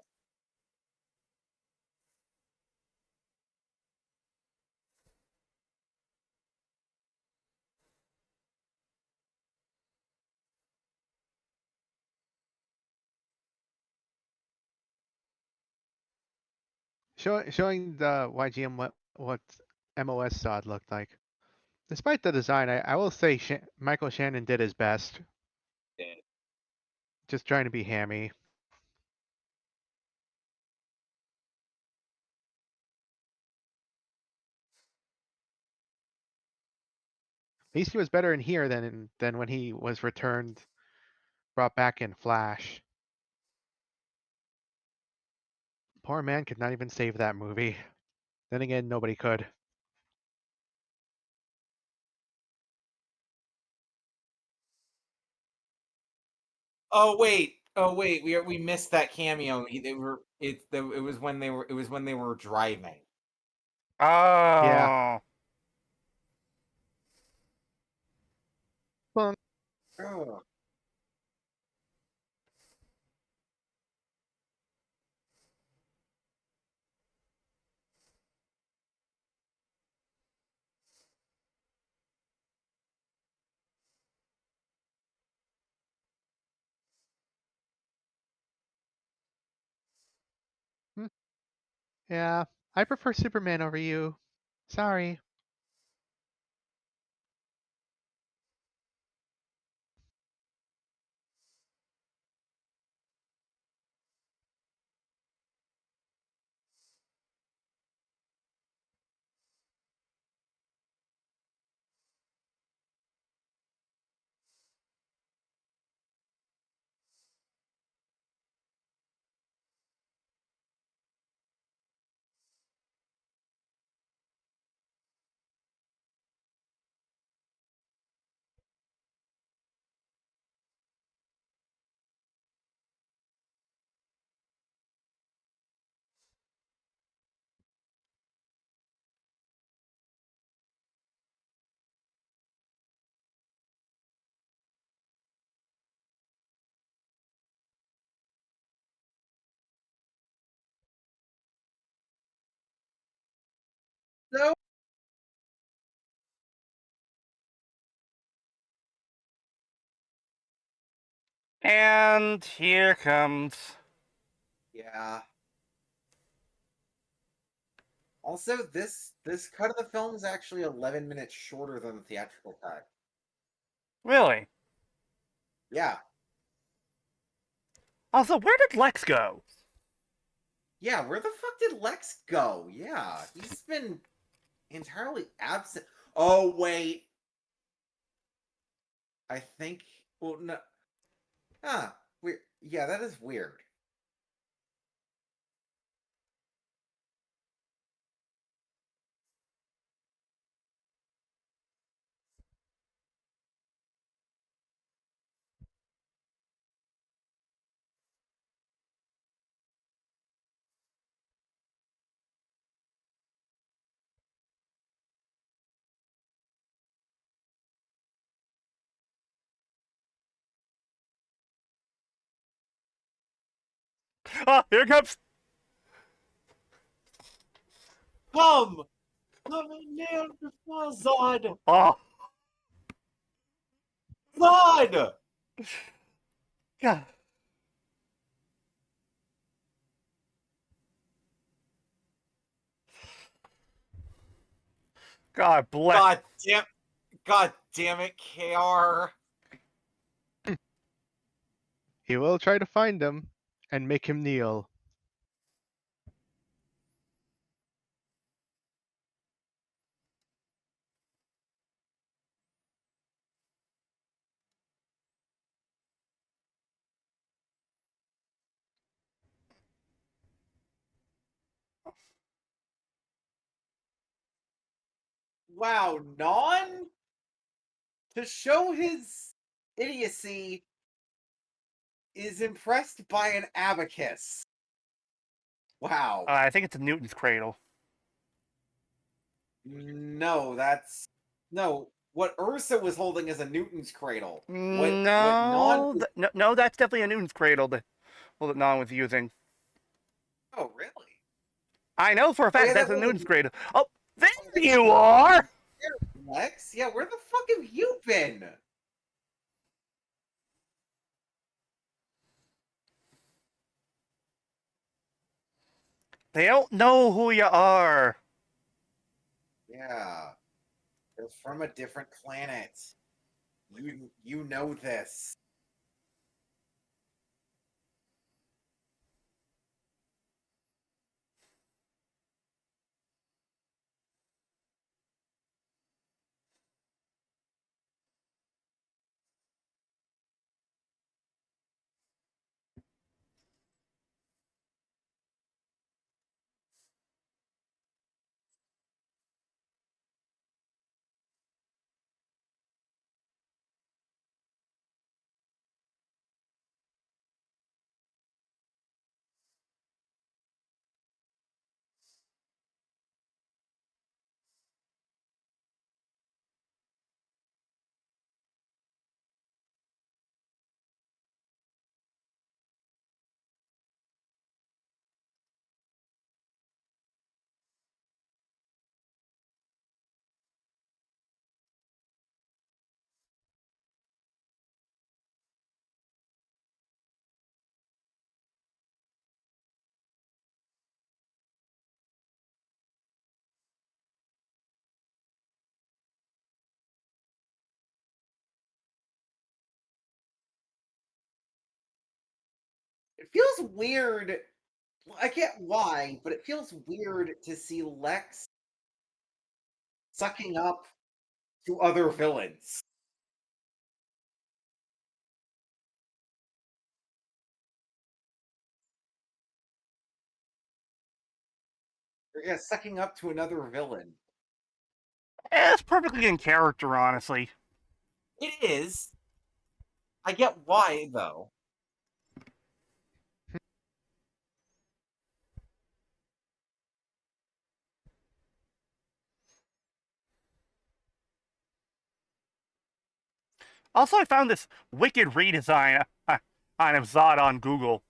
Showing the YGM what MOS Zod looked like. Despite the design, I will say Michael Shannon did his best. Did. Just trying to be hammy. At least he was better in here than when he was brought back in Flash. Poor man could not even save that movie. Then again, nobody could. Oh wait, we missed that cameo. It was when they were driving. Yeah. Oh. Well, Oh. hmm, yeah. I prefer Superman over you. Sorry. No. And here comes. Yeah. Also, this cut of the film is actually 11 minutes shorter than the theatrical cut. Really? Yeah. Also, where did Lex go? Yeah, where the fuck did Lex go? Yeah, he's been entirely absent. Oh wait. I think well no. Huh. Weird. Yeah, that is weird. Oh, here comes. Come! Come and kneel before Zod! Oh, Zod! God. God bless. God damn it, KR. He will try to find him and make him kneel. Wow, Non? To show his idiocy, is impressed by an abacus. Wow. I think it's a Newton's cradle. No, that's no. What Ursa was holding is a Newton's cradle. What Non? No, that's definitely a Newton's cradle that Non was using. Oh, really? I know for a Oh fact yeah, that's that a was Newton's cradle. Oh, there you are! Lex. Yeah, where the fuck have you been? They don't know who you are. Yeah, it's from a different planet. You know this. It feels weird. I get why, but it feels weird to see Lex sucking up to other villains. Yeah, sucking up to another villain. It's perfectly in character, honestly. It is. I get why, though. Also, I found this wicked redesign of Zod on Google.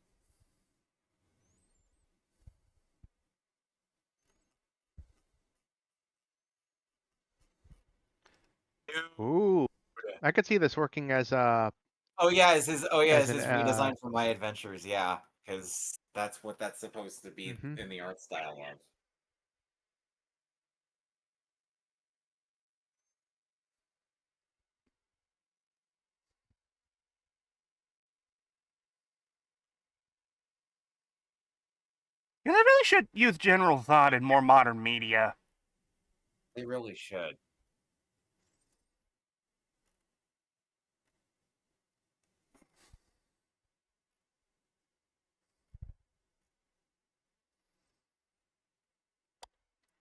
Ooh, I could see this working as a Oh yeah, as it's an his redesign for My Adventures, yeah. Because that's what that's supposed to be mhm. in the art style of. Yeah, they really should use General Zod in more modern media. They really should.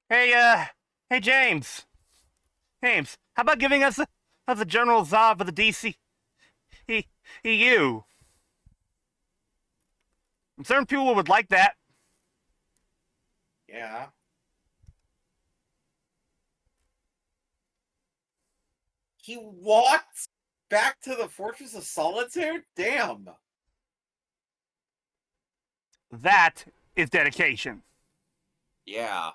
Hey, hey James. James, how about giving us a General Zod for the DC EU? Certain people would like that. Yeah. He walked back to the Fortress of Solitude? Damn. That is dedication. Yeah.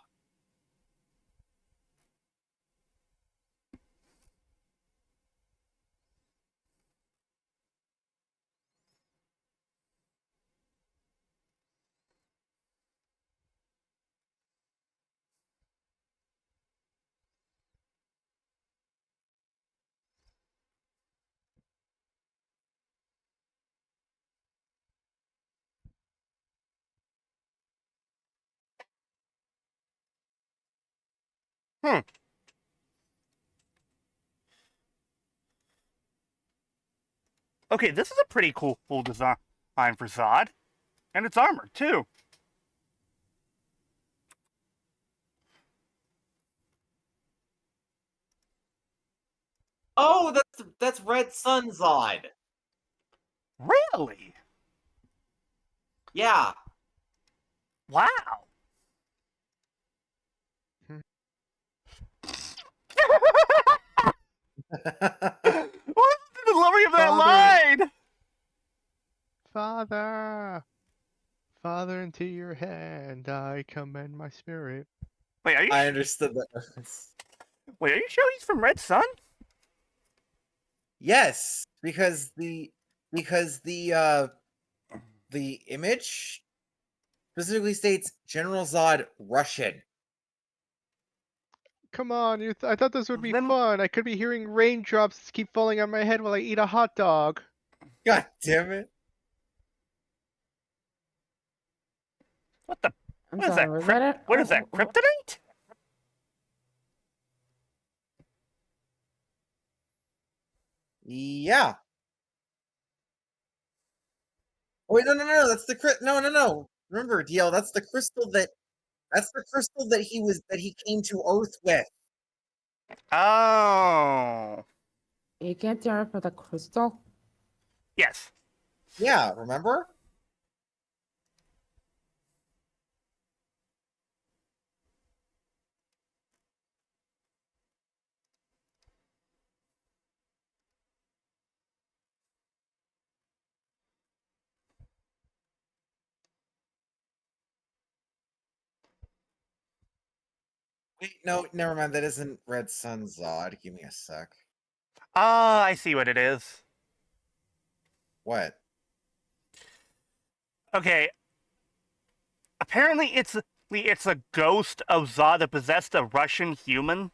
Hmm. Okay, this is a pretty cool full design for Zod. And it's armored, too. Oh, that's Red Sun Zod. Really? Yeah. Wow. Hmm. What's the delivery of that Father. line? Father, Father, into your hand I commend my spirit. Wait, are you? I understood that reference. Wait, are you sure he's from Red Sun? Yes, because the image specifically states General Zod Russian. Come on, I thought this would be Then fun. I could be hearing raindrops keep falling on my head while I eat a hot dog. God damn it. what the? I'm What is sorry, that? was that it? What is that? Kryptonite? Yeah. Oh, wait, no, that's the no. Remember, DL, that's the crystal that he came to Earth with. Oh, You can't tear it for the crystal? yes. Yeah, remember? Wait, no, never mind. That isn't Red Sun Zod. Give me a sec. Ah, I see what it is. What? Okay, apparently it's a ghost of Zod that possessed a Russian human.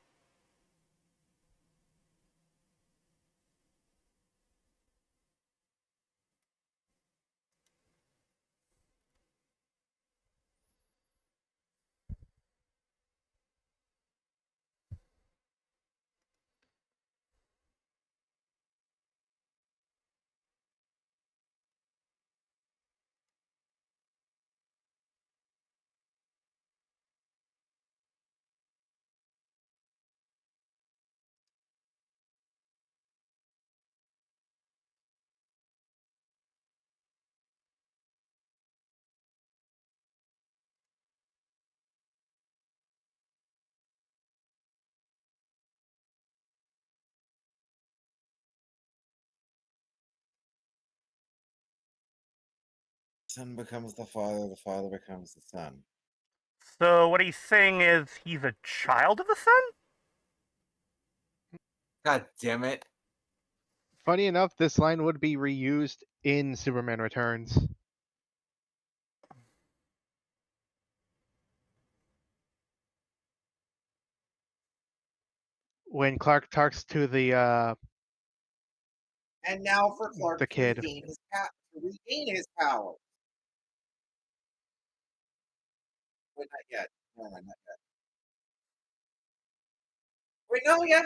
Son becomes the father becomes the son. So what he's saying is he's a child of the sun? God damn it. Funny enough, this line would be reused in Superman Returns. When Clark talks to And now for Clark the to kid. regain his power. Wait, not yet. No, not yet. Wait, no, yeah.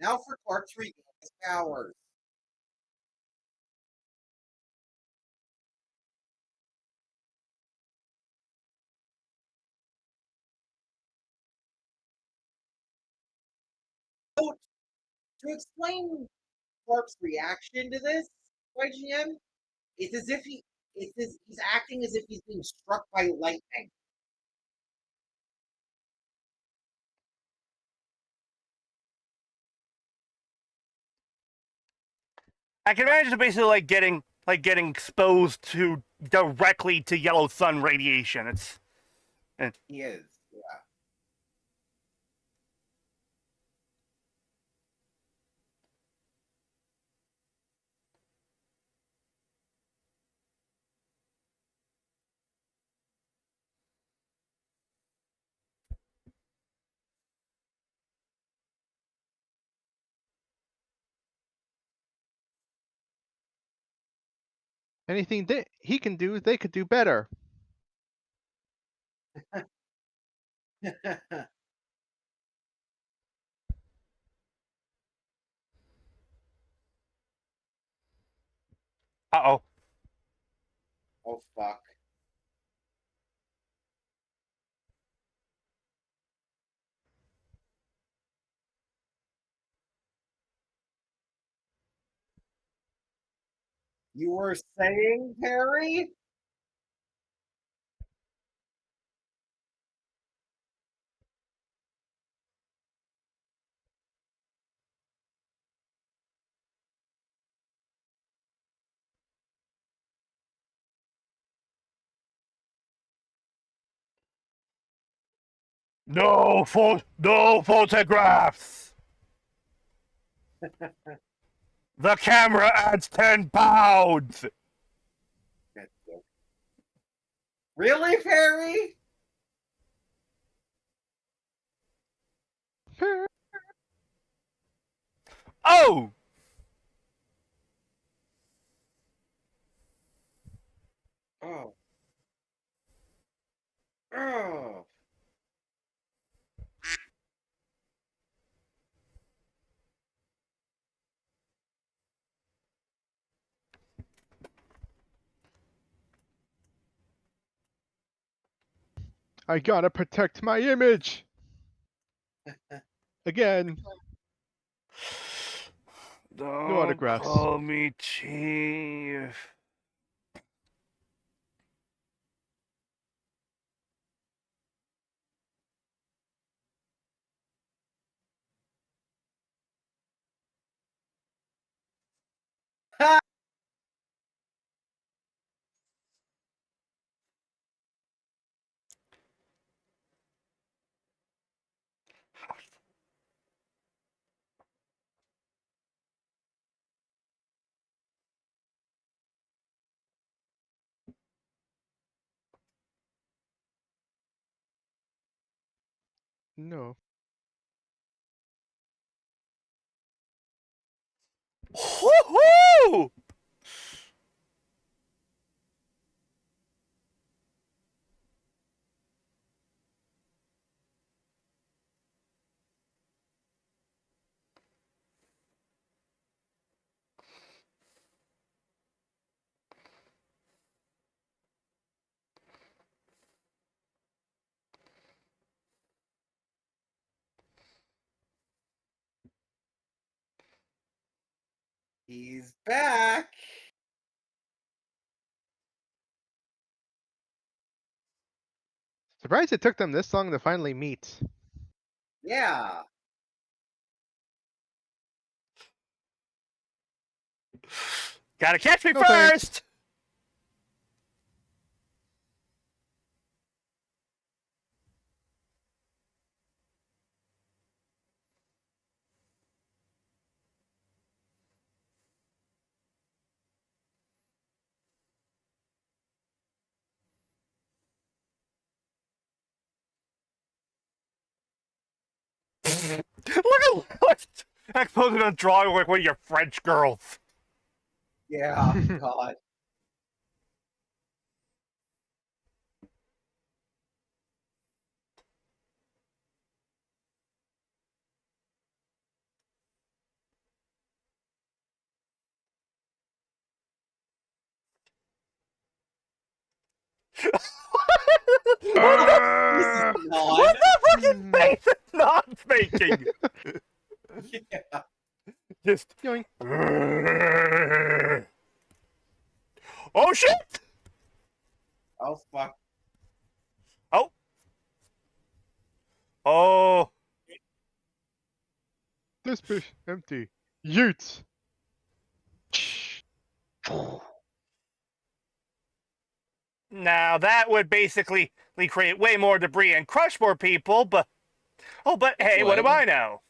Now for Clark to regain his powers. So, to explain Clark's reaction to this, YGM, it's as if he's acting as if he's being struck by lightning. I can imagine basically getting exposed to directly to yellow sun radiation. He is, yeah. Anything that he can do, they could do better. Uh-oh. Oh fuck. You were saying, Perry? No photographs. The camera adds 10 pounds. Really, Perry? Oh! Oh. Oh. I gotta protect my image. Again. Don't autographs. call me Chief. No. Woohoo! He's back. Surprised it took them this long to finally meet. Yeah. Gotta catch me No thanks. first! Look at exposing a drawing like one of your French girls. Yeah. God. Ah! What the fucking face is not making? Yeah. Just. Yoink. Oh shit! Oh fuck. Oh. Oh. This fish empty. Utes. Now that would basically create way more debris and crush more people, but but hey, what do Would. I know?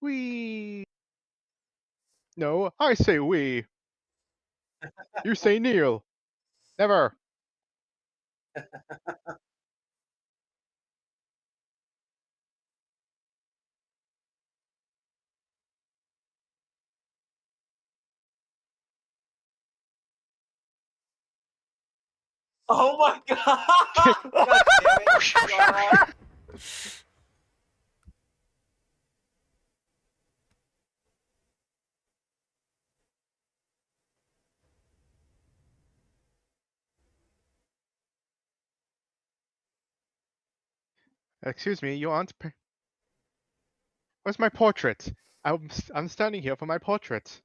We. No, I say we. You say kneel. Never. Oh my god. God damn it, Sarah. Excuse me, you aren't. Where's my portrait? I'm standing here for my portrait.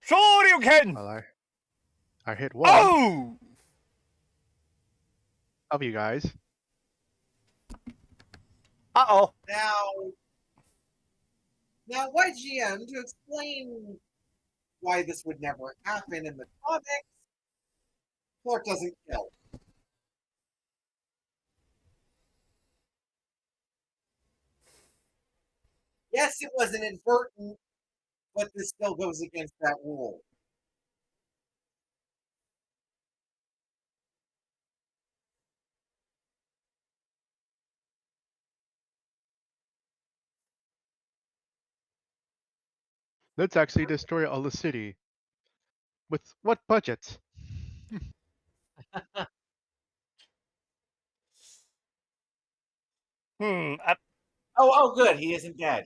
Sure you can! Well, I hit one Oh! of you guys. Uh-oh. Now, YGM, to explain why this would never happen in the comics, Clark doesn't kill. Yes, it was an inadvertent, but this still goes against that rule. Let's actually destroy all the city. With what budget? Oh, good. He isn't dead.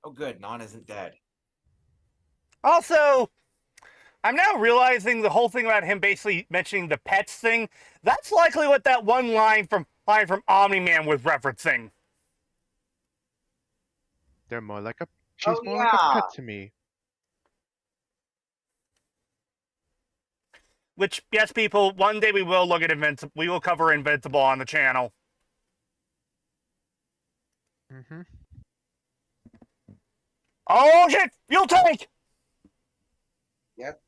Oh, good. Non isn't dead. Also, I'm now realizing the whole thing about him basically mentioning the pets thing, that's likely what that one line from Omni-Man was referencing. They're more like a. She's Oh, more like a yeah. pet to me. Which, yes, people, one day we will look at Invincible. We will cover Invincible on the channel. Mm-hmm. Oh, shit! You'll take! Yep.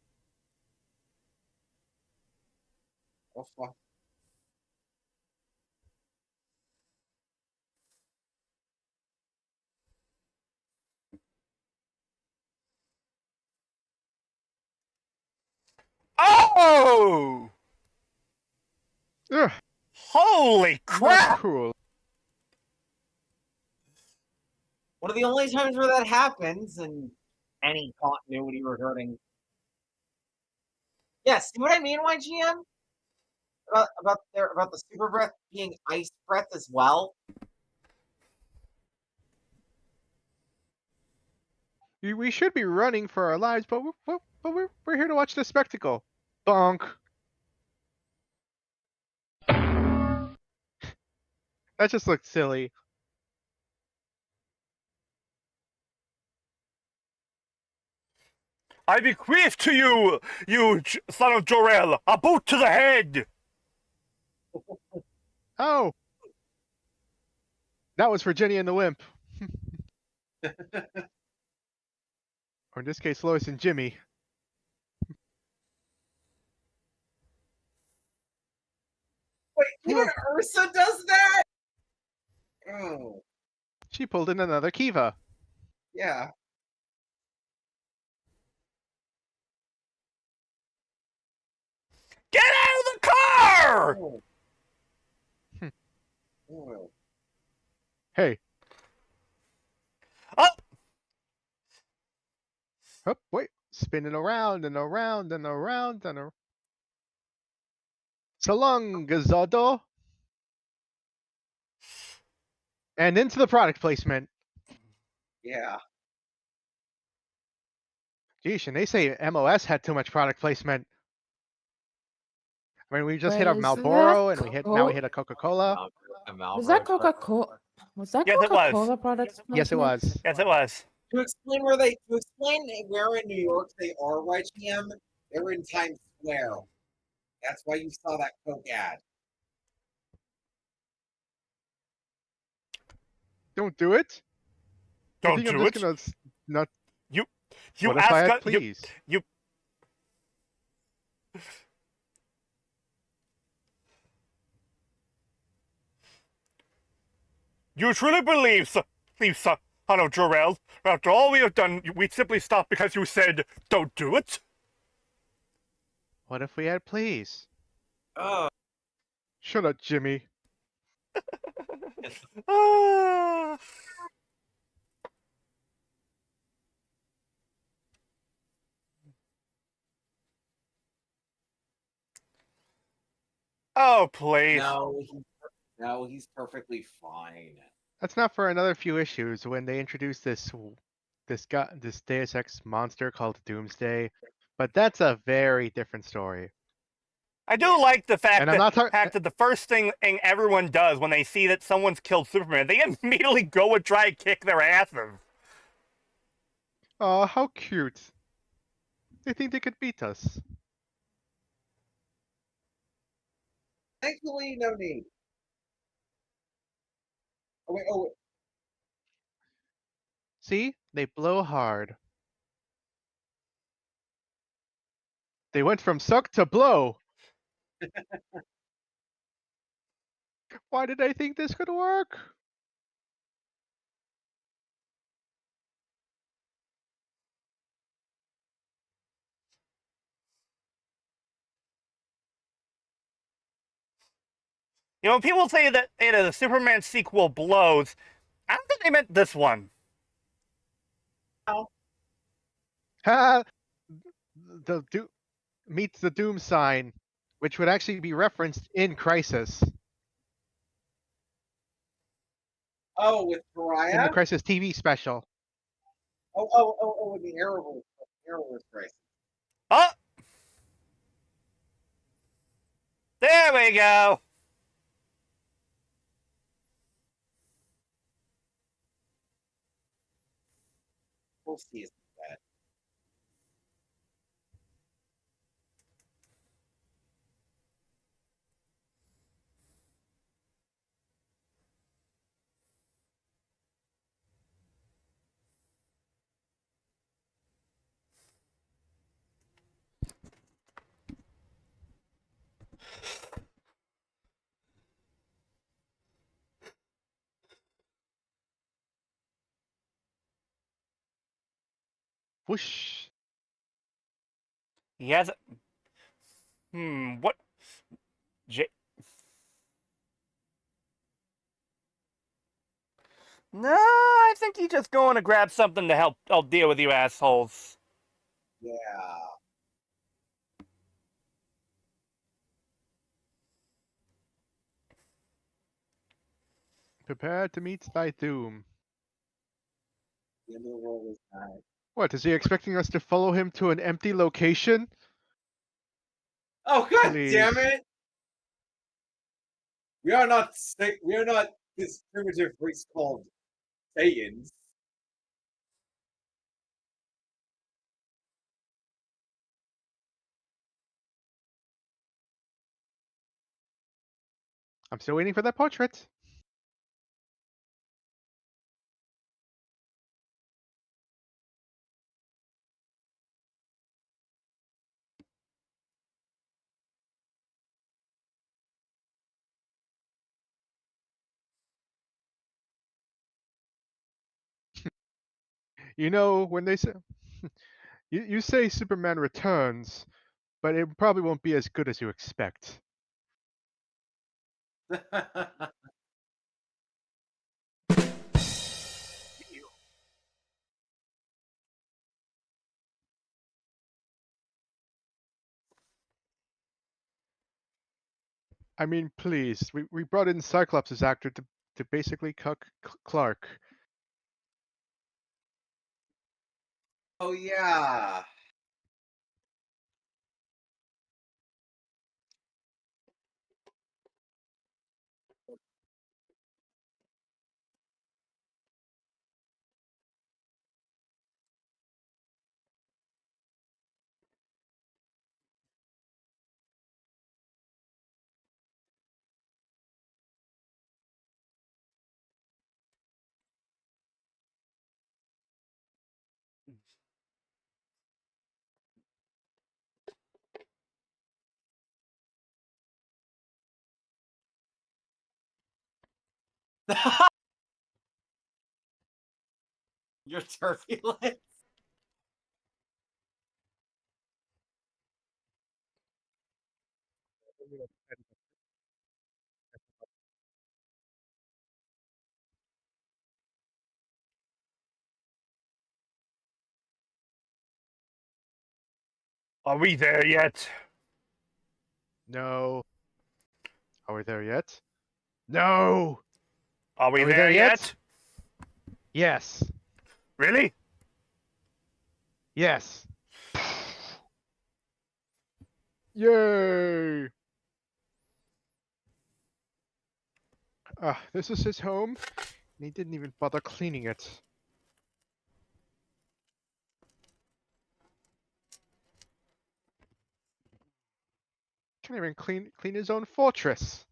Oh, fuck. Oh! Ugh, Holy not crap! cool. One of the only times where that happens in any continuity regarding. Yeah, see what I mean, YGM? About the super breath being ice breath as well. We should be running for our lives, but we're here to watch the spectacle. Bonk. That just looked silly. I bequeath to you, you son of Jor-El, a boot to the head! Oh! That was for Jenny and the Wimp. Or in this case, Lois and Jimmy. Wait, even Ursa does that? Oh, She pulled in another Kiva. yeah. Get out of the car! Oh. Oh. Hey. Oh! Oh, wait. Spinning around and around and around and around. So long, Gazodo. And into the product placement. Yeah. Geesh, and they say MOS had too much product placement. I mean, we just hit a Was Marlboro, that and now we hit a Coca-Cola. Was that Coca-Cola? Was that Yes, it was. Coca-Cola product Yes, it placement? was. Yes, it was. To explain where in New York they are, YGM, they're in Times Square. That's why you saw that Coke ad. Don't do it. You Don't think I'm do just it. gonna not? You What if I ask had please? You truly believe, Hello, Jor-El, after all we have done, we simply stopped because you said, don't do it? What if we had please? Oh. Shut up, Jimmy. Ah. Oh, please. No, he's perfectly fine. That's not for another few issues when they introduce this this Deus Ex monster called Doomsday, but that's a very different story. I do like the fact And I'm not talking. that the first thing everyone does when they see that someone's killed Superman, they immediately go and try and kick their asses. Oh, how cute! They think they could beat us. Thankfully, no need. Oh wait. See, they blow hard. They went from suck to blow. Why did I think this could work? You know, when people say that the Superman sequel blows, I don't think they meant this one. Ha! Meets the Doom sign, which would actually be referenced in Crisis, Oh, with in Pariah? the Crisis TV special. Oh, the Arrowverse Crisis. Oh! There we go! We'll see is that. Whoosh! He has. What? No, I think he's just going to grab something to help deal with you assholes. Yeah. Prepare to meet thy doom. The end of the world is nigh. What, is he expecting us to follow him to an empty location? Oh god Please. damn it! We are not this primitive race called Saiyans. I'm still waiting for that portrait. You know, when they say you say Superman returns, but it probably won't be as good as you expect. I mean, please, we brought in Cyclops' actor to basically cuck Clark. Oh yeah. You're turbulent. Are we there yet? No. Are we there yet? No. Are we Are we there there yet? Yes. Really? Yes. Yay! This is his home, and he didn't even bother cleaning it. Can't even clean his own fortress.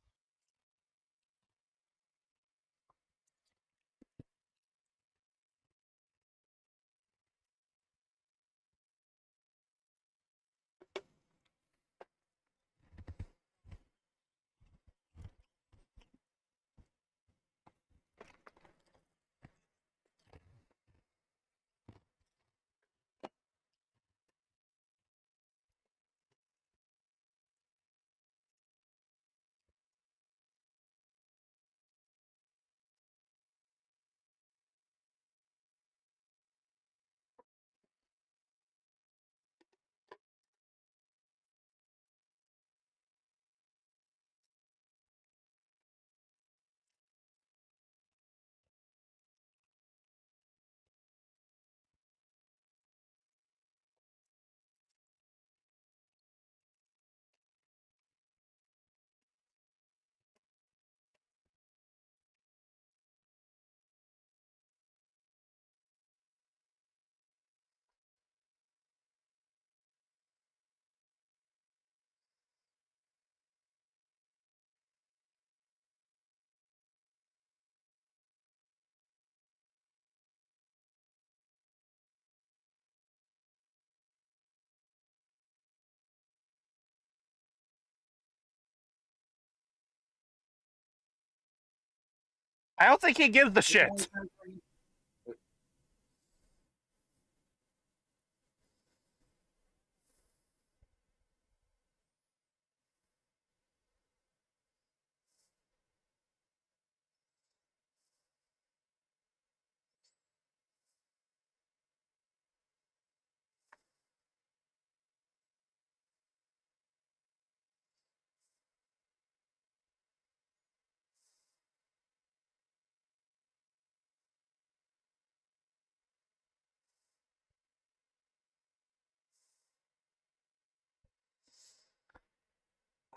I don't think he gives the shit.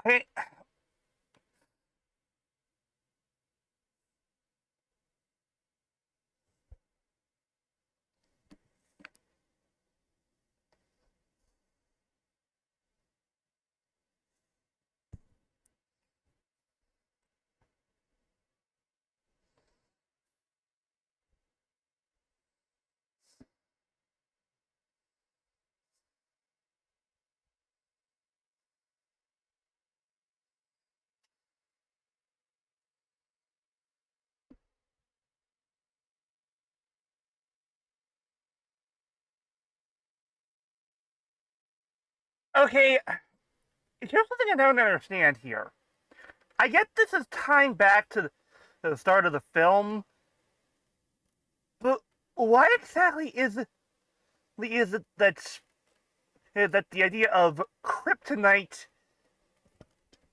Hey, okay, here's something I don't understand here. I get this is tying back to the start of the film, but why exactly is it that the idea of kryptonite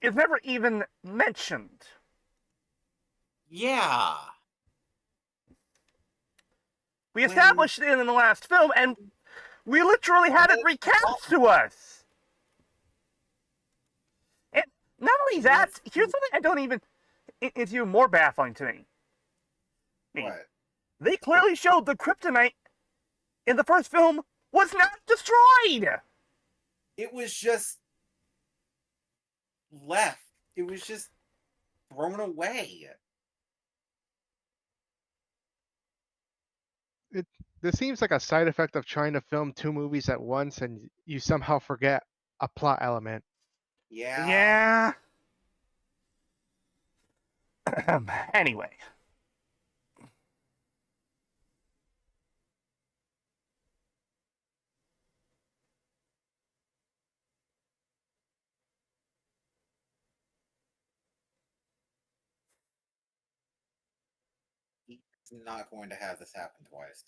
is never even mentioned? Yeah. We established it in the last film, and we literally had it recast to us. And not only that, here's something I don't even. It's even more baffling to me. What? They clearly showed the kryptonite in the first film was not destroyed. It was just left. It was just thrown away. This seems like a side effect of trying to film two movies at once, and you somehow forget a plot element. Yeah. Yeah. Anyway. He's not going to have this happen twice.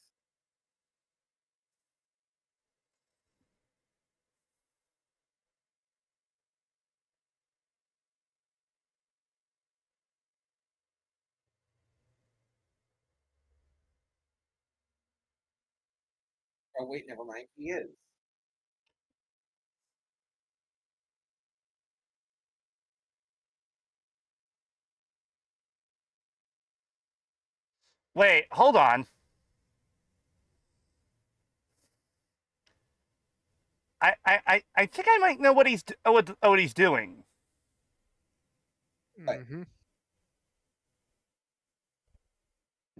Oh wait, never mind. He is. Wait, hold on. I think I might know what he's doing. Right. Mm-hmm.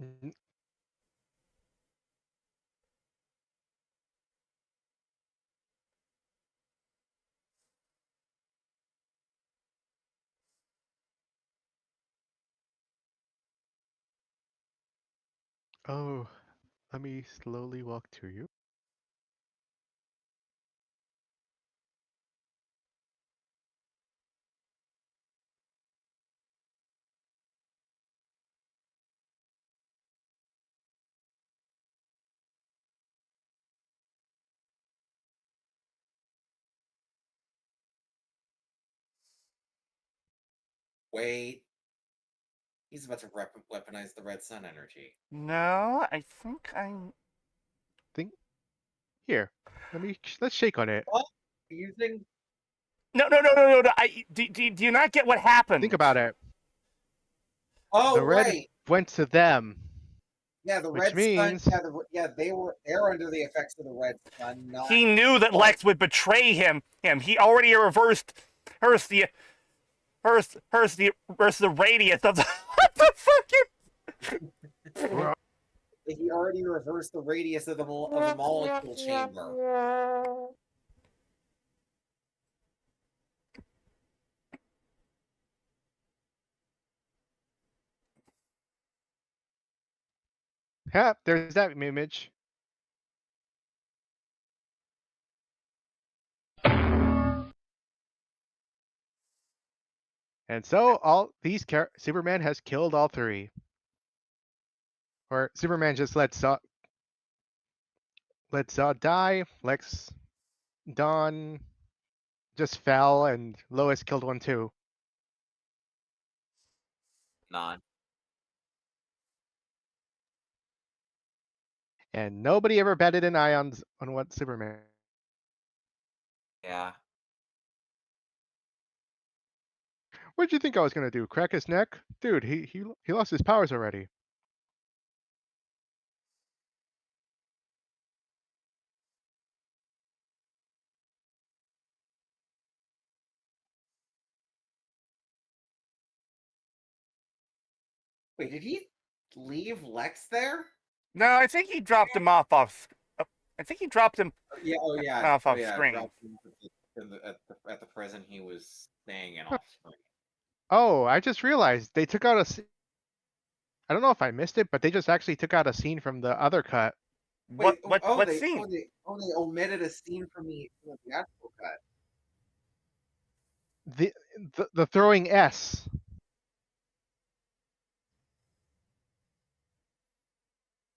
Mm, Oh, let me slowly walk to you. Wait. He's about to weaponize the red sun energy. No, I think I'm. Think here. Let's shake on it. Well, using. No. Do you not get what happened? Think about it. The Oh red right. went to them, Yeah, the which red sun. means Yeah, they're under the effects of the red sun. Not He knew that Clark. Lex would betray him. He already reversed the radius of the what the fucking. Well, He already reversed the radius of the molecule chamber. yeah, there's that image. And so all these Superman has killed all three. Or Superman just let Zod die. Lex, Dawn just fell, and Lois killed one too. Non. And nobody ever batted an eye on what Superman. Yeah. What did you think I was gonna do? Crack his neck? Dude, he lost his powers already. Wait, did he leave Lex there? No, I think he dropped him off. I think he dropped him Yeah. Oh yeah. off Oh off yeah. screen. Dropped him at the prison he was staying in Huh. off screen. Oh, I just realized they took out I don't know if I missed it, but they just actually took out a scene from the other cut. Wait. What scene? They omitted a scene from the theatrical cut. The throwing S.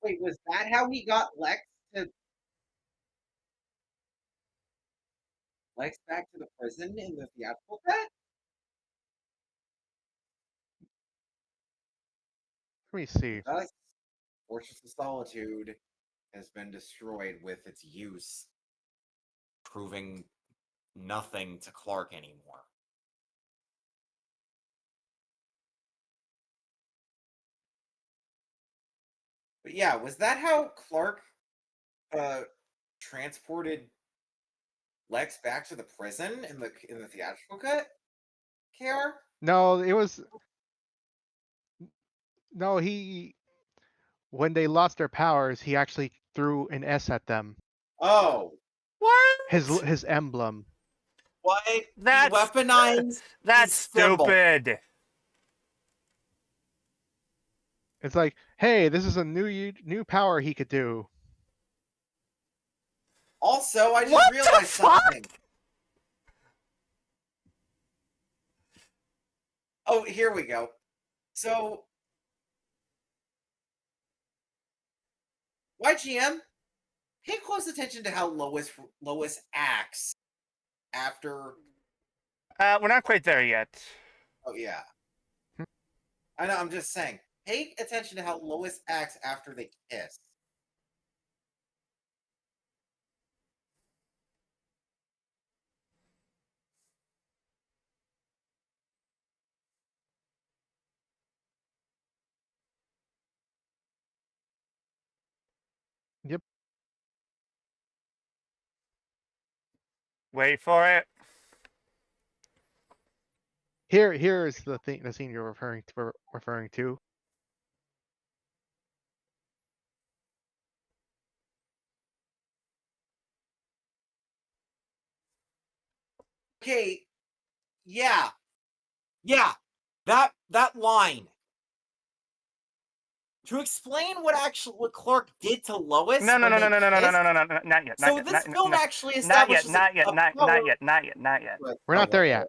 Wait, was that how he got Lex back to the prison in the theatrical cut? Let me see. Alex, Fortress of Solitude has been destroyed with its use, proving nothing to Clark anymore. But yeah, was that how Clark transported Lex back to the prison in the theatrical cut? KR? No, it was no he when they lost their powers, he actually threw an S at them. Oh, What? His emblem. what? He That's weaponized that's his symbol. stupid. It's like, hey, this is a new power he could do. Also, I just What the realized fuck? something. Oh, here we go. So, YGM, pay close attention to how Lois acts after. We're not quite there yet. Oh yeah, I know. I'm just saying. Pay attention to how Lois acts after they kiss. Wait for it. Here is the scene you're referring to. Okay, yeah, yeah, that line to explain what Clark did to Lois No, no, when no, they no, no, no, no, no, kissed. no, no, no, not yet, not So yet, this film actually not yet, establishes not yet, a not power. yet, not yet, not yet. We're not there yet.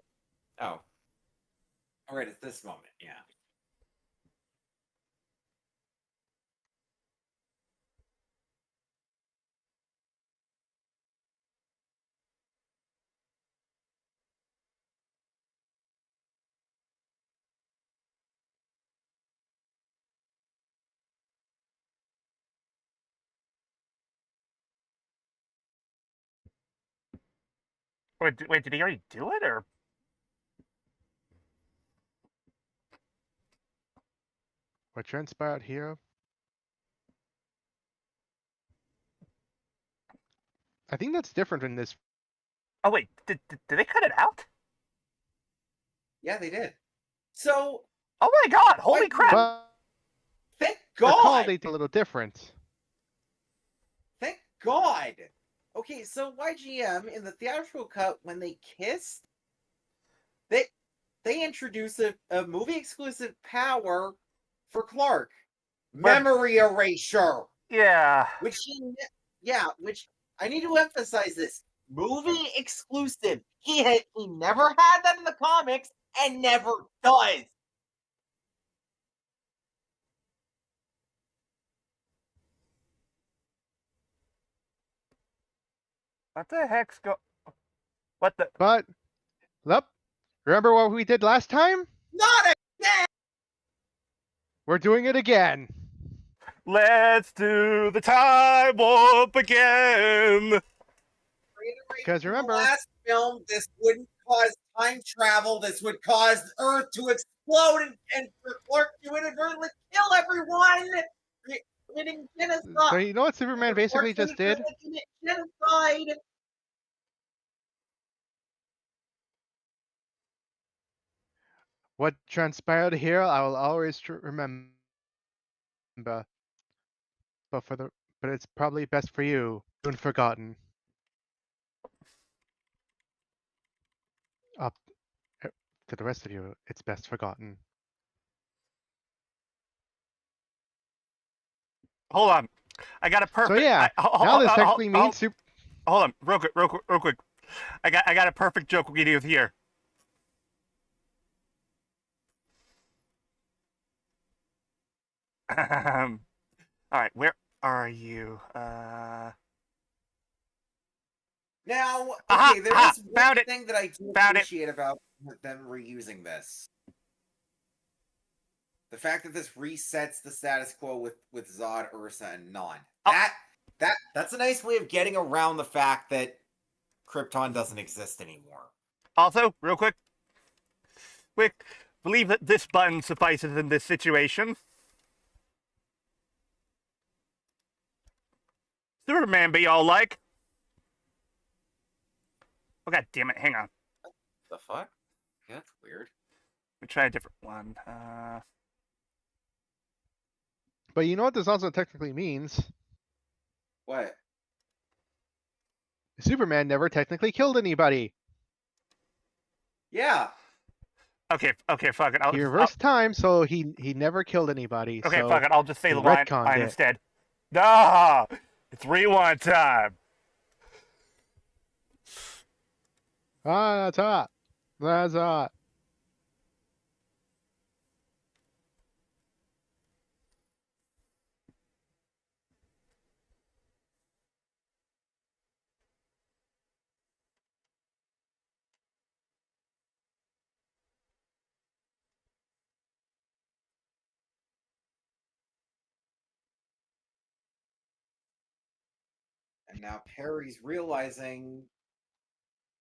Oh, all right, it's this moment. Yeah. Wait, did he already do it, or? What transpired here? I think that's different in this. Oh wait, did they cut it out? Yeah, they did. So, Oh my God! Holy crap! But thank recall God. they did a little different. Thank God. Okay, so YGM in the theatrical cut when they kissed, they introduce a movie exclusive power for Clark, memory erasure. Yeah. Which which I need to emphasize this movie exclusive. He never had that in the comics and never does. What the heck's go? What the? But, look, remember what we did last time? Not again. We're doing it again. Let's do the time warp again. Because remember, the last film, this wouldn't cause time travel. This would cause Earth to explode and for Clark to inadvertently kill everyone, committing genocide. so you know what Superman basically just did? Genocide. What transpired here, I will always remember. But it's probably best for you, soon forgotten. Up to the rest of you, it's best forgotten. Hold on, I got a perfect. So yeah, now this technically means super. Hold on, real quick. I got a perfect joke we can do here. All right, where are you? Now, Aha, okay, there aha, is one found it. thing that I do Found it. appreciate about them reusing this. The fact that this resets the status quo with Zod, Ursa, and Non. Oh. That's a nice way of getting around the fact that Krypton doesn't exist anymore. Also, real quick, believe that this button suffices in this situation. Superman be all like. Oh god damn it! Hang on. The fuck? Yeah, that's weird. Let me try a different one. But you know what this also technically means? What? Superman never technically killed anybody. Yeah. Okay, fuck it. He reversed time, so he never killed anybody. Okay, so fuck it. I'll just say he the line retconned it. instead. Ah, it's rewind time. Ah, that's hot. That's hot. And now Perry's realizing,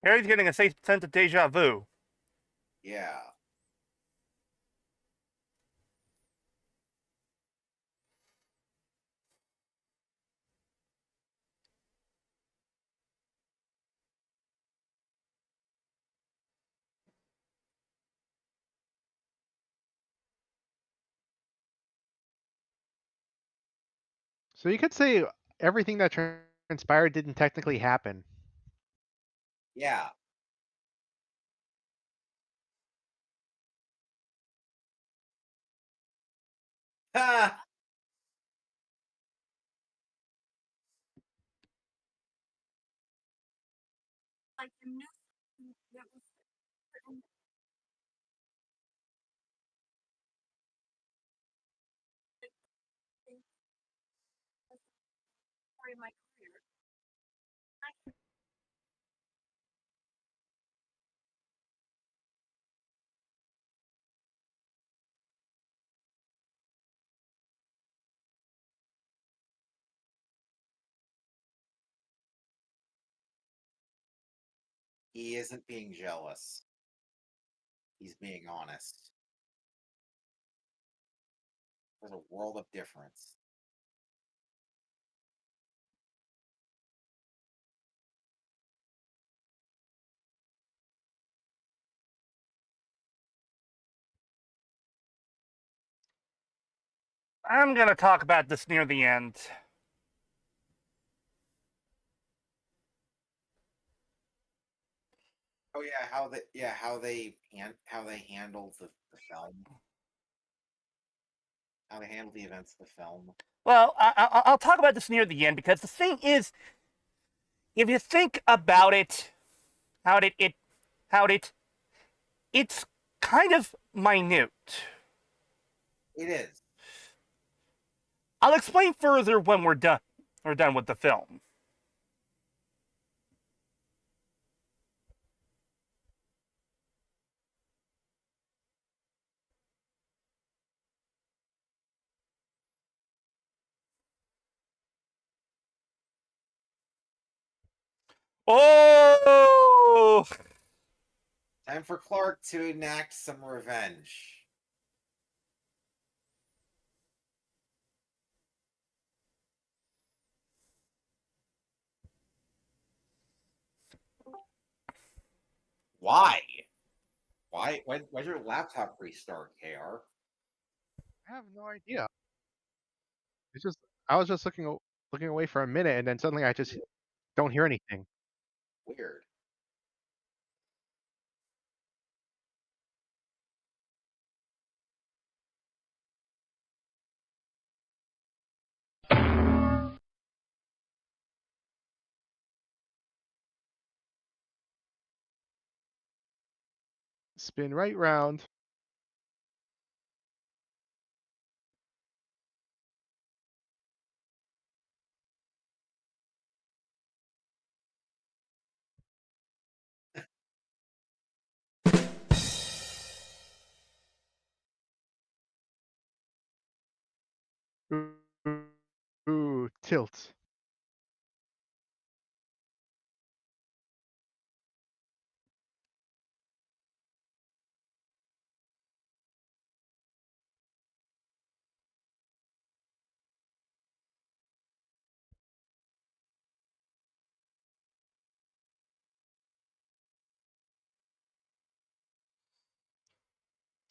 Harry's getting a safe sense of deja vu. yeah. So you could say everything that transpired didn't technically happen. Yeah. Ha! He isn't being jealous. He's being honest. There's a world of difference. I'm gonna talk about this near the end. Oh yeah, how they handle the film. How they handle the events of the film. Well, I'll talk about this near the end because the thing is, if you think about it, how it's kind of minute. It is. I'll explain further when we're done. We're done with the film. Oh! Time for Clark to enact some revenge. Why? Why? Why'd your laptop restart, KR? I have no idea. It's just I was just looking away for a minute, and then suddenly I just don't hear anything. Weird. Spin right round. Ooh, tilt.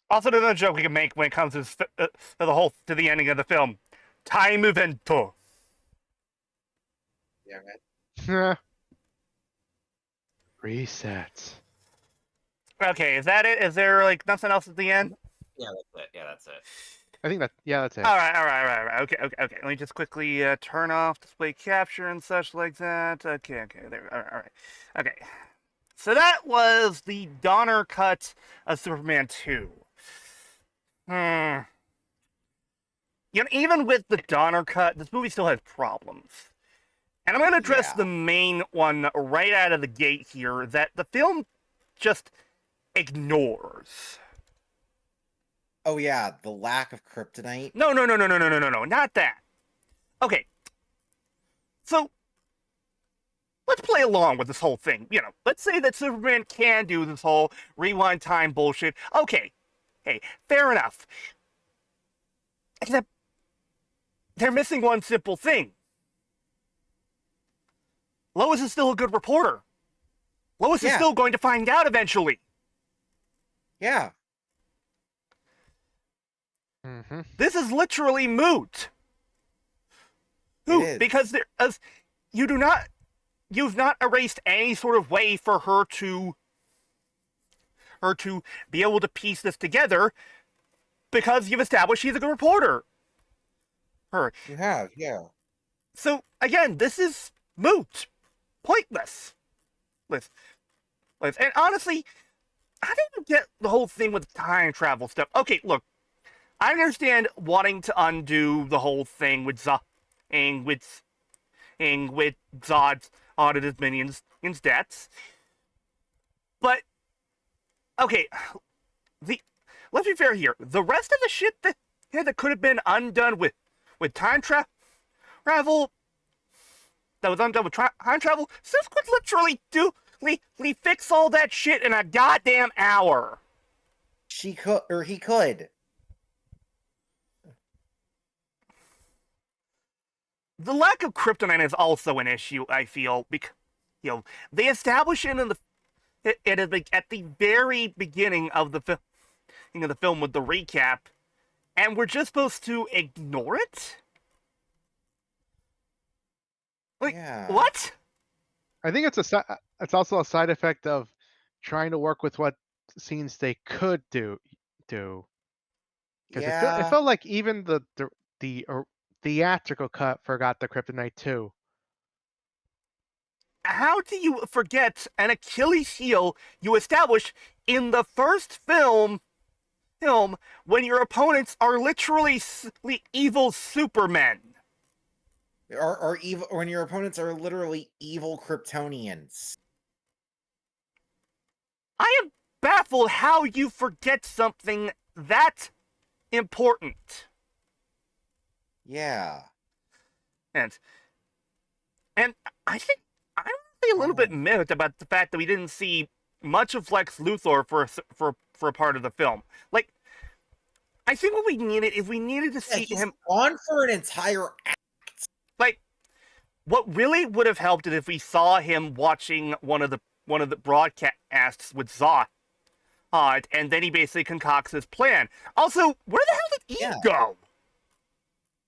Also, another joke we can make when it comes to the ending of the film. Time evento. Yeah, man. Reset. Okay, is that it? Is there like nothing else at the end? Yeah, that's it. Yeah, that's it. I think that's it. All right. Okay. Let me just quickly turn off display capture and such like that. Okay. There. All right. Okay. So that was the Donner cut of Superman 2. Even with the Donner cut, this movie still has problems. And I'm going to address the main one right out of the gate here that the film just ignores. Oh yeah, the lack of kryptonite. No, not that. Okay. So, let's play along with this whole thing. Let's say that Superman can do this whole rewind time bullshit. Okay. Hey, fair enough. Except, they're missing one simple thing. Lois is still a good reporter. Lois is still going to find out eventually. Yeah. Mm-hmm. This is literally moot. Because you've not erased any sort of way for her to be able to piece this together, because you've established she's a good reporter. You have, yeah. So again, this is moot, pointless. And honestly, I didn't get the whole thing with time travel stuff. Okay, look, I understand wanting to undo the whole thing with Zod's audited minions' deaths, but okay, let's be fair here. The rest of the shit that could have been undone with time travel, that was undone with time travel, Sif could literally fix all that shit in a goddamn hour. She could, or he could. The lack of kryptonite is also an issue, I feel, because they establish it at the very beginning of the film with the recap, and we're just supposed to ignore it? Like, Yeah. what? I think it's also a side effect of trying to work with what scenes they could do. Because it felt like even the theatrical cut forgot the kryptonite too. How do you forget an Achilles heel you established in the first film when your opponents are literally evil supermen? Or evil, when your opponents are literally evil Kryptonians. I am baffled how you forget something that important. Yeah. And I think I'm a little bit miffed about the fact that we didn't see much of Lex Luthor for a part of the film. Like, I think what we needed is to see him on for an entire act. Like, what really would have helped is if we saw him watching one of the broadcasts with Zod, and then he basically concocts his plan. Also, where the hell did Eve go?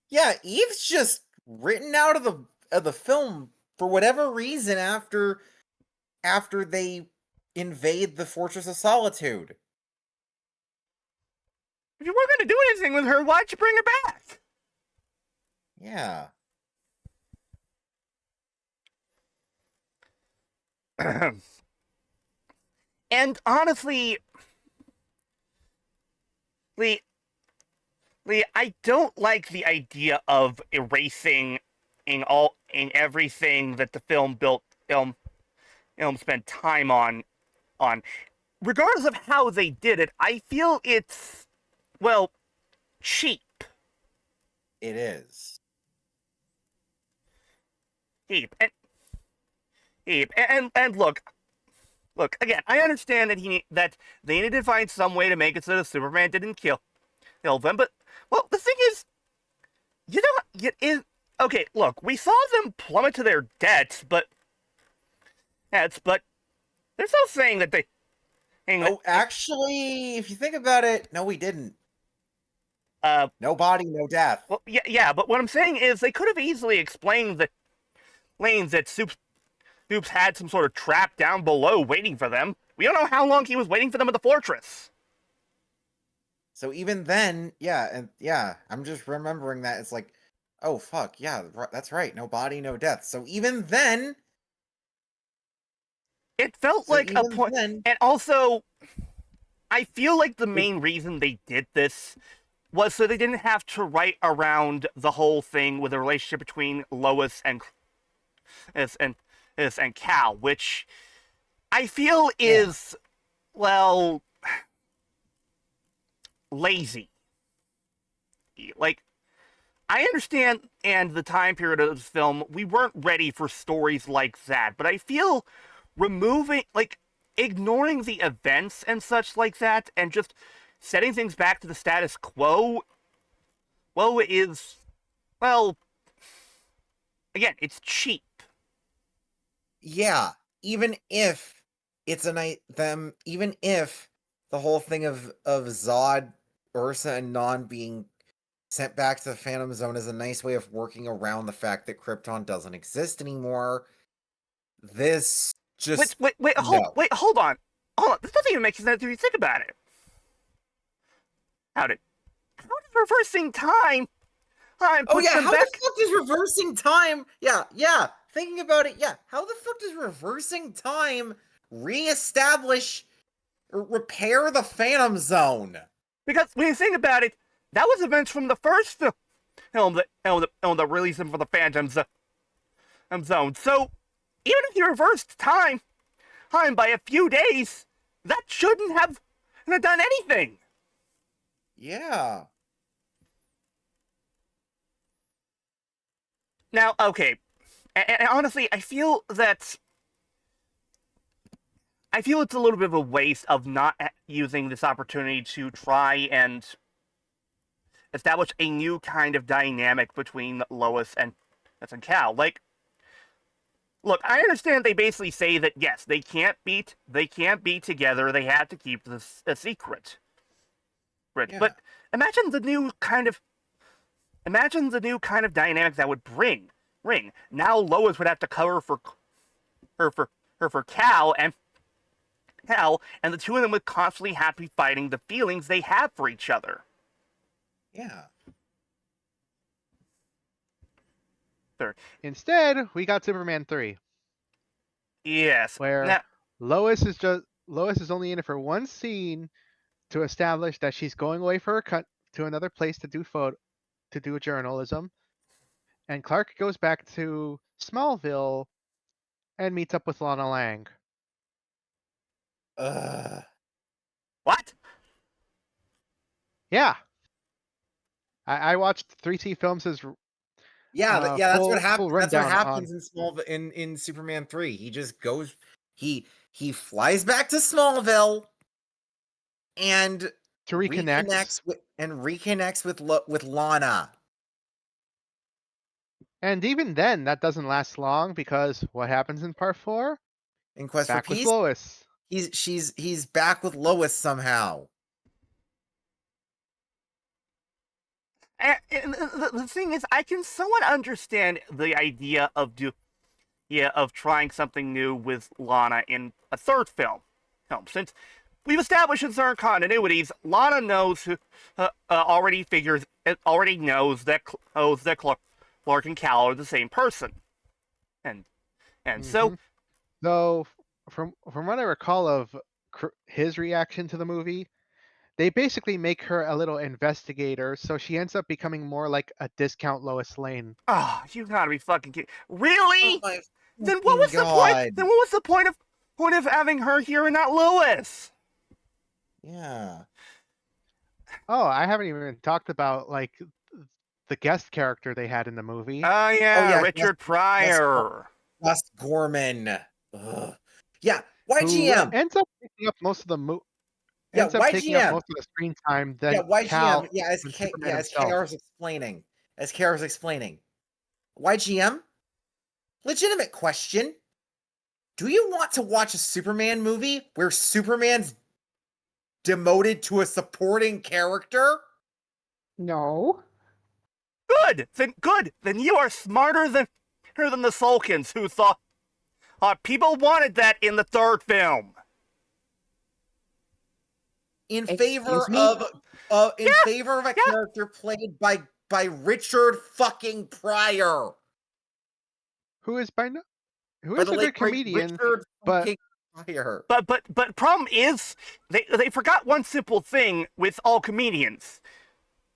Yeah, Eve's just written out of the film for whatever reason after they invade the Fortress of Solitude. If you weren't going to do anything with her, why'd you bring her back? Yeah. And honestly, Lee, I don't like the idea of erasing everything that the film spent time on. Regardless of how they did it, I feel it's, well, cheap. It is. Cheap. And look, again, I understand that they needed to find some way to make it so that Superman didn't kill them, but, well, the thing is, okay, look, we saw them plummet to their deaths, but there's no saying that they... Actually, if you think about it, no, we didn't. No body, no death. Well, yeah, but what I'm saying is they could have easily explained that Soups had some sort of trap down below waiting for them. We don't know how long he was waiting for them at the fortress. So even then, I'm just remembering that it's like, oh fuck, yeah, that's right, no body, no death. So even then, it felt like a point. And also, I feel like the main reason they did this was so they didn't have to write around the whole thing with the relationship between Lois and Cal, which I feel is, well, lazy. Like, I understand, and the time period of this film, we weren't ready for stories like that, but I feel ignoring the events and such like that, and just setting things back to the status quo, is, well, again, it's cheap. Yeah, even if it's even if the whole thing of Zod, Ursa, and Non being sent back to the Phantom Zone as a nice way of working around the fact that Krypton doesn't exist anymore. This just Wait, no. hold on. Hold on. This doesn't even make sense if you think about it. How did reversing time Oh put yeah, them how back? the fuck does reversing time? Yeah. Thinking about it, yeah. How the fuck does reversing time reestablish or repair the Phantom Zone? Because when you think about it, that was events from the first film that released them for the Phantom Zone. So even if you reversed time by a few days, that shouldn't have done anything. Yeah. Now, okay, and honestly, I feel it's a little bit of a waste of not using this opportunity to try and establish a new kind of dynamic between Lois and Cal. Like, look, I understand they basically say that yes, they can't be together. They have to keep this a secret. Yeah. But imagine the new kind of dynamic that would bring. Now Lois would have to cover for Cal, and the two of them would constantly have to be fighting the feelings they have for each other. Yeah. Instead, we got Superman 3, Yes. where Now, Lois is only in it for one scene to establish that she's going away for a cut to another place to do journalism, and Clark goes back to Smallville and meets up with Lana Lang. what? Yeah, I watched 3T Films' That's what full happens. That's what rundown happens on. in in Superman 3. He just goes he flies back to Smallville and To reconnect. reconnects with Lana. And even then, that doesn't last long because what happens in part 4? In Quest for Back with Peace, Lois. he's back with Lois somehow. And the thing is, I can somewhat understand the idea of trying something new with Lana in a third film. Since we've established in certain continuities, Lana already knows that Clark and Cal are the same person, and so Though, from what I recall of his reaction to the movie, they basically make her a little investigator, so she ends up becoming more like a discount Lois Lane. you gotta be fucking kidding! Oh Really? my Then what was the point? Then what was the point of having her here and not Lois? Yeah. Oh, I haven't even talked about like the guest character they had in the movie. Oh yeah, Richard Gus Pryor. Gorman. Ugh. Yeah, Who YGM. ends up picking up most of the taking up YGM. most of the screen time than Yeah, YGM. Cal. As KR's explaining. YGM? Legitimate question. Do you want to watch a Superman movie where Superman's demoted to a supporting character? No. Good. Then you are smarter than the Sulkins, who thought people wanted that in the third film. In Excuse favor me? of a character played by Richard fucking Pryor. Who is a The good late great comedian, Richard but fucking Pryor. But problem is they forgot one simple thing with all comedians.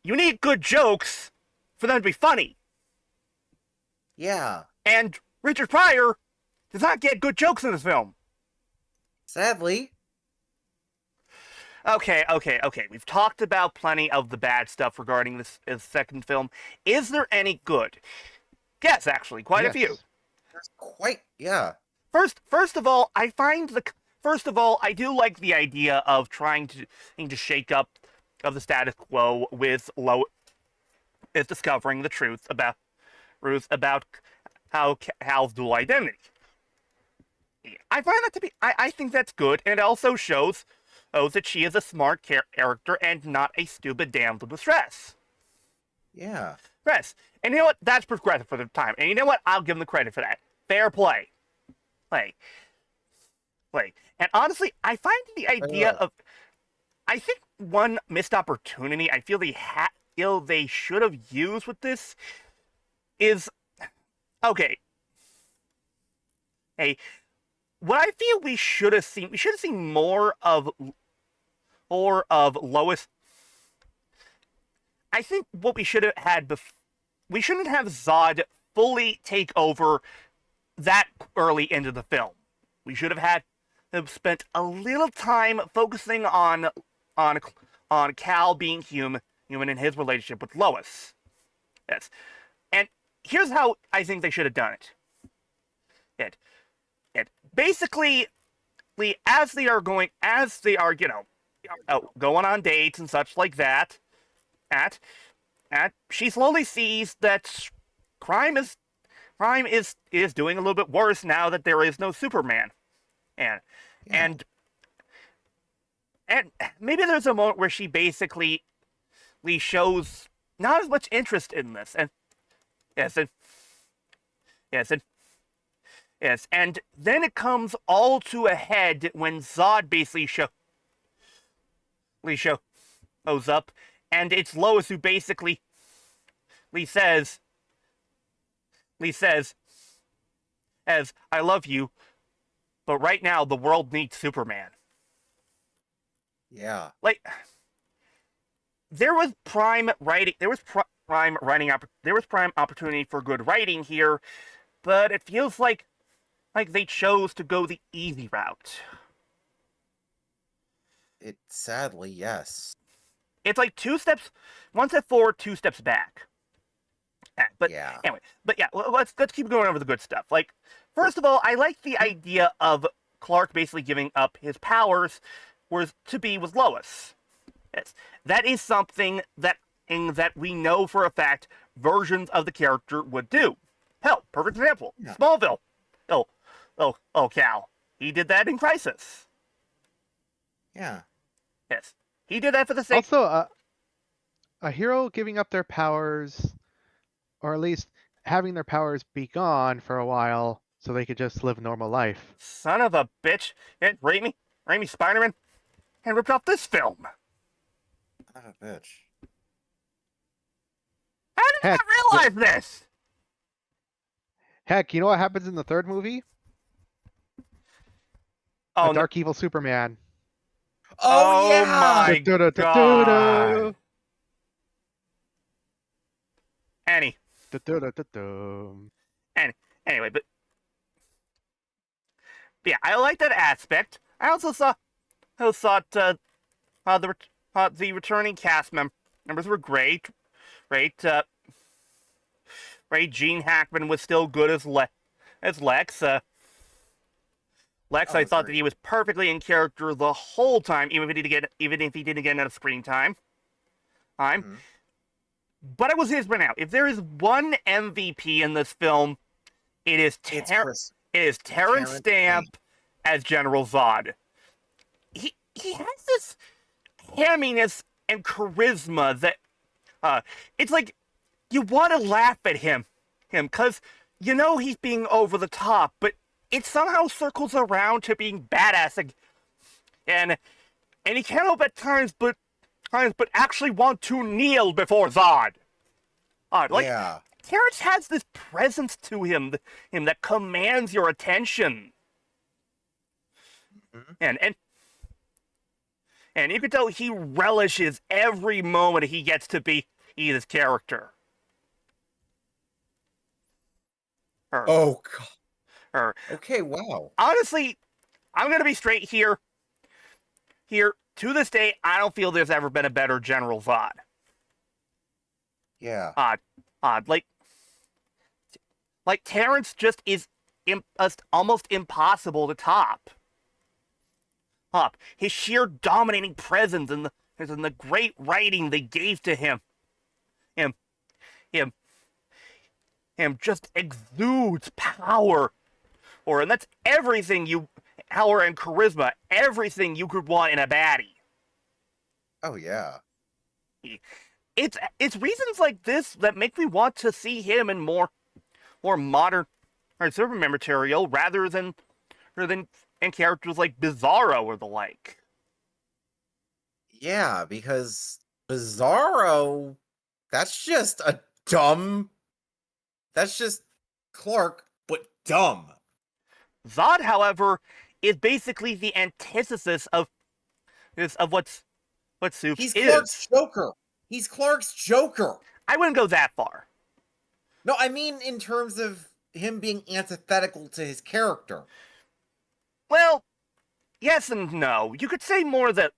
You need good jokes for them to be funny. Yeah. And Richard Pryor does not get good jokes in this film. Sadly. Okay. We've talked about plenty of the bad stuff regarding this second film. Is there any good? Yes, actually, quite a few. There's quite, yeah. First of all, I do like the idea of trying to shake up of the status quo with Lois discovering the truth about Hal's dual identity. I find that to be. I think that's good, and it also shows that she is a smart character and not a stupid damsel in distress. Yeah. Yes. And you know what? That's progressive for the time. And you know what? I'll give them the credit for that. Fair play. Like. And honestly, I find the idea of... I think one missed opportunity I feel they should have used with this is... Okay. Hey, what I feel we should have seen more of Lois. I think what we should have had we shouldn't have Zod fully take over that early into the film. We should have had spent a little time focusing on Cal being human in his relationship with Lois. Yes. And here's how I think they should have done it. It basically, as they are, going on dates and such like that, she slowly sees that crime is doing a little bit worse now that there is no Superman. And maybe there's a moment where she basically shows not as much interest in this. And and then it comes all to a head when Zod basically shows up, and it's Lois who basically says, as I love you, but right now the world needs Superman. Yeah. Like, there was prime opportunity for good writing here, but it feels like they chose to go the easy route. Sadly, yes. It's like one step forward, two steps back. But yeah. Anyway, let's keep going over the good stuff. Like, first of all, I like the idea of Clark basically giving up his powers to be with Lois. Yes, that is something that we know for a fact versions of the character would do. Hell, perfect example, Smallville. Cal. He did that in Crisis. Yeah. Yes, he did that for the sake. Also, a hero giving up their powers, or at least having their powers be gone for a while, so they could just live normal life. Son of a bitch! And Raimi Spider-Man, and ripped off this film. Son of a bitch. How did I not realize this? Heck, you know what happens in the third movie? Oh, Dark Evil Superman. Oh, yeah! My God. Anyway, but yeah, I like that aspect. I also thought the returning cast members were great. Gene Hackman was still good as Lex. I thought that he was perfectly in character the whole time, even if he didn't get enough screen time. Mm-hmm. But it was his by now. If there is one MVP in this film, it is Terence Stamp as General Zod. He has this hamminess and charisma that it's like you want to laugh at him because you know he's being over the top, but it somehow circles around to being badass, and he can't help at times but actually want to kneel before Zod. Terrence has this presence to him that commands your attention. Mm-hmm. And you can tell he relishes every moment he gets to be this character. Oh, God. Okay, wow. Honestly, I'm going to be straight here. To this day, I don't feel there's ever been a better General Zod. Yeah. Like Terrence just is almost impossible to top. His sheer dominating presence and the great writing they gave to him just exudes power. And that's everything power and charisma, everything you could want in a baddie. Oh, yeah. it's reasons like this that make me want to see him in more modern or Superman material rather than in characters like Bizarro or the like. Yeah, because Bizarro, that's just a dumb. That's just Clark, but dumb. Zod, however, is basically the antithesis of what Soups He's is. Clark's Joker. He's Clark's Joker. I wouldn't go that far. No, I mean in terms of him being antithetical to his character. Well, yes and no. You could say more that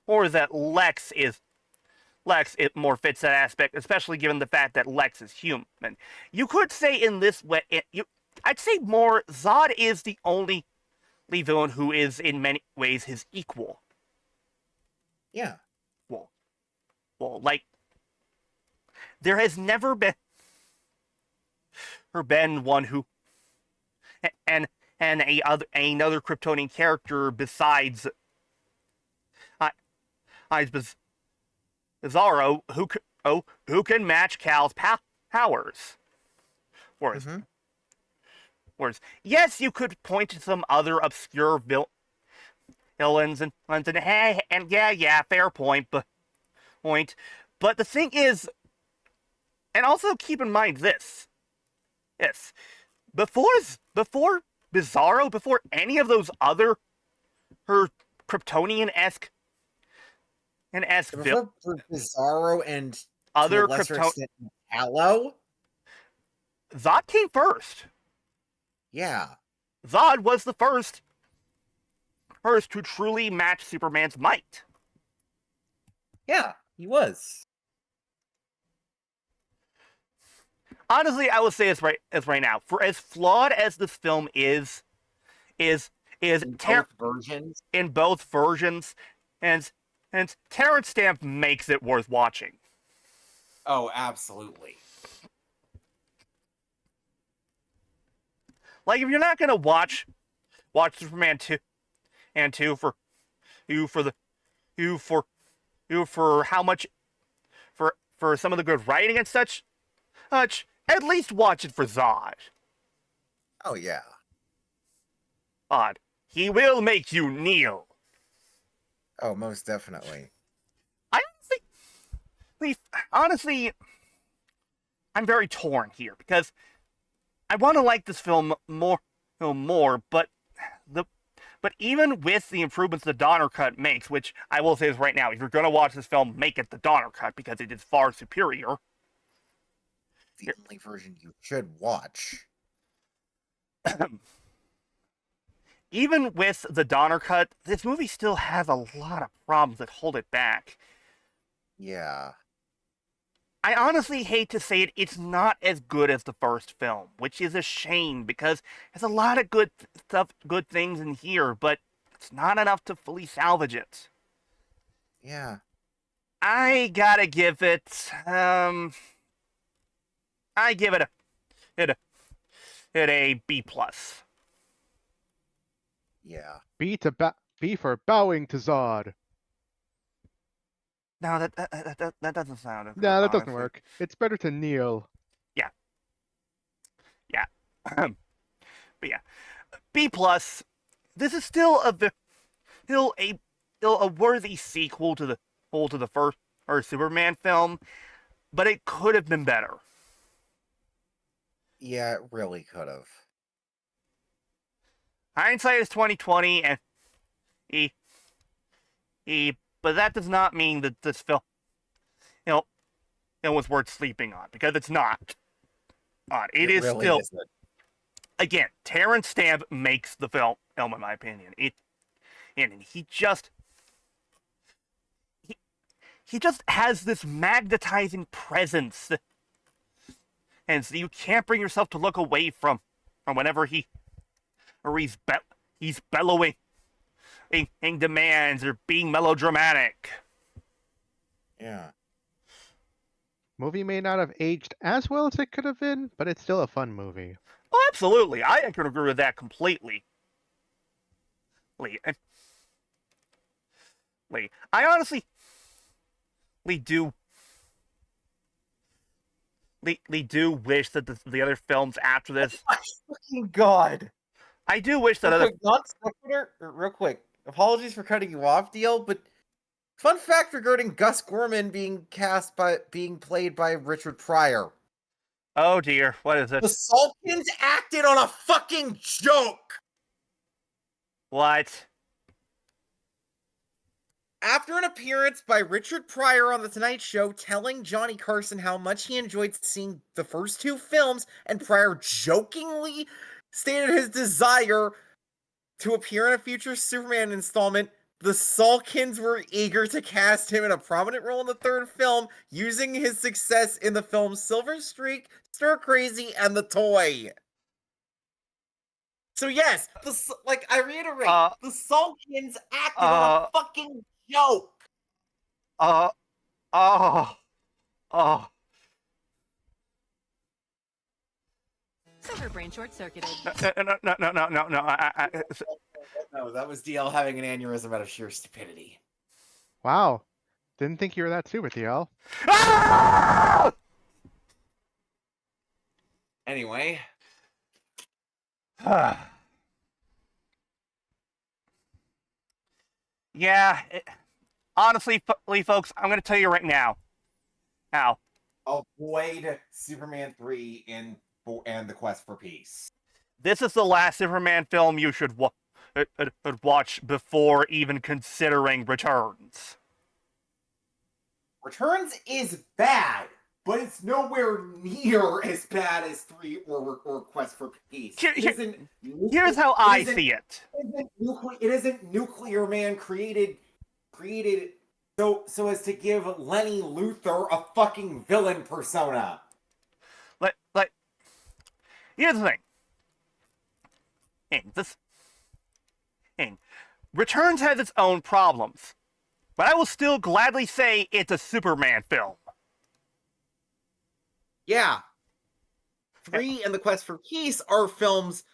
Lex it more fits that aspect, especially given the fact that Lex is human. You could say in this way, I'd say more Zod is the only villain who is in many ways his equal. Yeah. Well, like there has never been one who and another Kryptonian character besides Bizarro who can match Cal's powers. Whereas, yes, you could point to some other obscure villains and hey, and yeah, fair point, but the thing is, and also keep in mind this, yes, before Bizarro, before any of those other Kryptonian-esque Before Bizarro and other to a lesser Krypton, extent Hallow. Zod came first. Yeah. Zod was the first to truly match Superman's might. Yeah, he was. Honestly, I will say this right now. For as flawed as this film is In both versions. in both versions, and Terence Stamp makes it worth watching. Oh, absolutely. Like if you're not gonna watch Superman 2 and 2 for how much for some of the good writing and such, at least watch it for Zod. Oh yeah. Odd. He will make you kneel. Oh, most definitely. Honestly, I'm very torn here because I want to like this film more, but even with the improvements the Donner cut makes, which I will say this right now, if you're going to watch this film, make it the Donner cut because it is far superior. The only version you should watch. Even with the Donner cut, this movie still has a lot of problems that hold it back. Yeah. I honestly hate to say it, it's not as good as the first film, which is a shame because there's a lot of good things in here, but it's not enough to fully salvage it. Yeah. I gotta give it, I give it a B plus. Yeah. B for bowing to Zod. No, that doesn't sound good. No, that doesn't honestly. work. It's better to kneel. Yeah. But yeah, B plus. This is still a worthy sequel to the first Superman film, but it could have been better. Yeah, it really could have. Hindsight is 2020, and but that does not mean that this film, it was worth sleeping on because it's not. It is really still. isn't. Again, Terence Stamp makes the film, in my opinion. And he just has this magnetizing presence, and so you can't bring yourself to look away from whenever he's bellowing in demands or being melodramatic. Yeah. Movie may not have aged as well as it could have been, but it's still a fun movie. Oh, absolutely. I can agree with that completely. I honestly do do wish that the other films after this. My fucking god. I do wish that Real other. quick, not sequitur, real quick. Apologies for cutting you off, Deal, but fun fact regarding Gus Gorman being played by Richard Pryor. Oh dear, what is it? The Salkins acted on a fucking joke! What? After an appearance by Richard Pryor on The Tonight Show telling Johnny Carson how much he enjoyed seeing the first two films, and Pryor jokingly stated his desire to appear in a future Superman installment, the Salkins were eager to cast him in a prominent role in the third film, using his success in the films Silver Streak, Stir Crazy, and The Toy. So yes, I reiterate, the Salkins acted on a fucking joke. Silver brain short-circuited. No. No, that was DL having an aneurysm out of sheer stupidity. Wow. Didn't think you were that stupid, DL. Ah! Anyway. Yeah. Honestly, folks, I'm going to tell you right now. Avoid Superman 3 and The Quest for Peace. This is the last Superman film you should watch before even considering Returns. Returns is bad, but it's nowhere near as bad as 3 or Quest for Peace. Here's how I see it. It isn't Nuclear Man created so as to give Lenny Luthor a fucking villain persona. Here's the thing. Returns has its own problems, but I will still gladly say it's a Superman film. Yeah. 3 and The Quest for Peace are films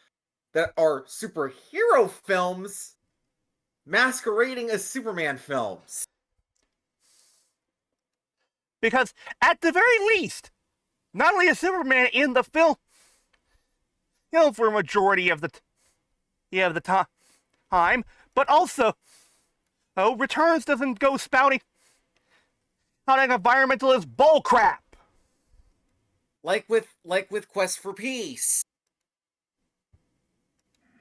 that are superhero films masquerading as Superman films. Because at the very least, not only is Superman in the film, for a majority of the time, but also, Returns doesn't go spouting environmentalist bullcrap. Like with Quest for Peace.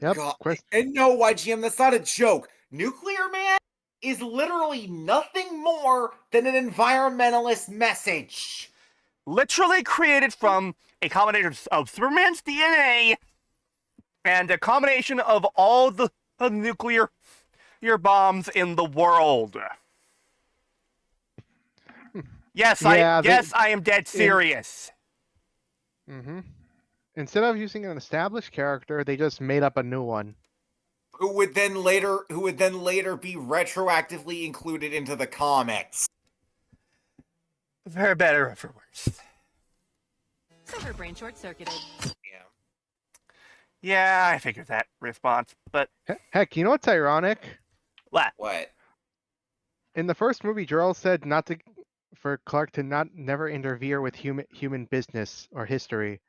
Yep. God. And no, YGM, that's not a joke. Nuclear Man is literally nothing more than an environmentalist message. Literally created from a combination of Superman's DNA and a combination of all the nuclear bombs in the world. Yes, I am dead serious. Mm-hmm. Instead of using an established character, they just made up a new one. Who would then later be retroactively included into the comics. For better or for worse. Silver brain short-circuited. Yeah, I figured that response, but... Heck, you know what's ironic? What? In the first movie, Jor-El said for Clark to never interfere with human business or history.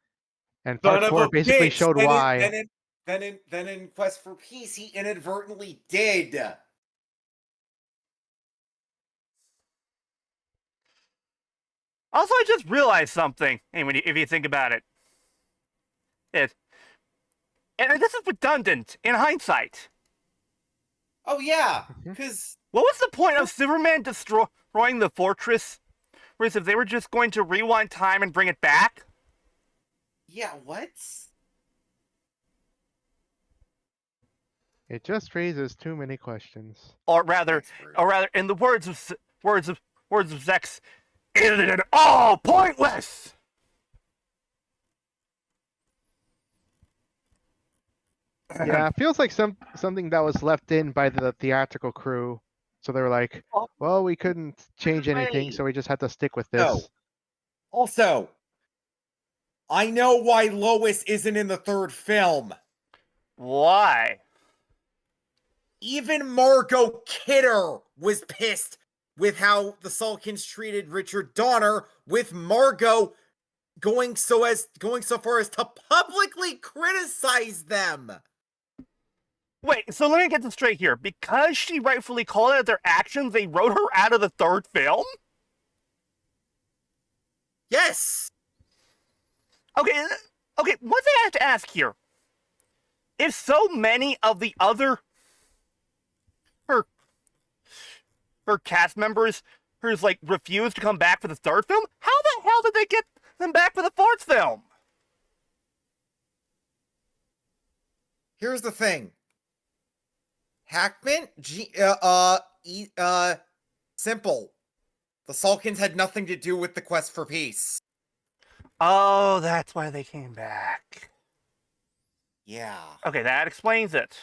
And Part 4 basically showed why. Then in Quest for Peace, he inadvertently did. Also, I just realized something. Anyway, if you think about it. And this is redundant in hindsight. Oh yeah, because... What was the point of Superman destroying the fortress? Whereas if they were just going to rewind time and bring it back? Yeah, what? It just raises too many questions. Or rather, in the words of Zex, it is all pointless. Yeah, it feels like something that was left in by the theatrical crew. So they were like, well, we couldn't change anything, so we just had to stick with this. No. Also, I know why Lois isn't in the third film. Why? Even Margot Kidder was pissed with how the Salkins treated Richard Donner, with Margot going so far as to publicly criticize them. Wait, so let me get this straight here. Because she rightfully called out their actions, they wrote her out of the third film? Yes. Okay, one thing I have to ask here. If so many of the other her cast members who's like refused to come back for the third film, how the hell did they get them back for the fourth film? Here's the thing. Hackman, simple. The Salkins had nothing to do with the quest for peace. Oh, that's why they came back. Yeah. Okay, that explains it.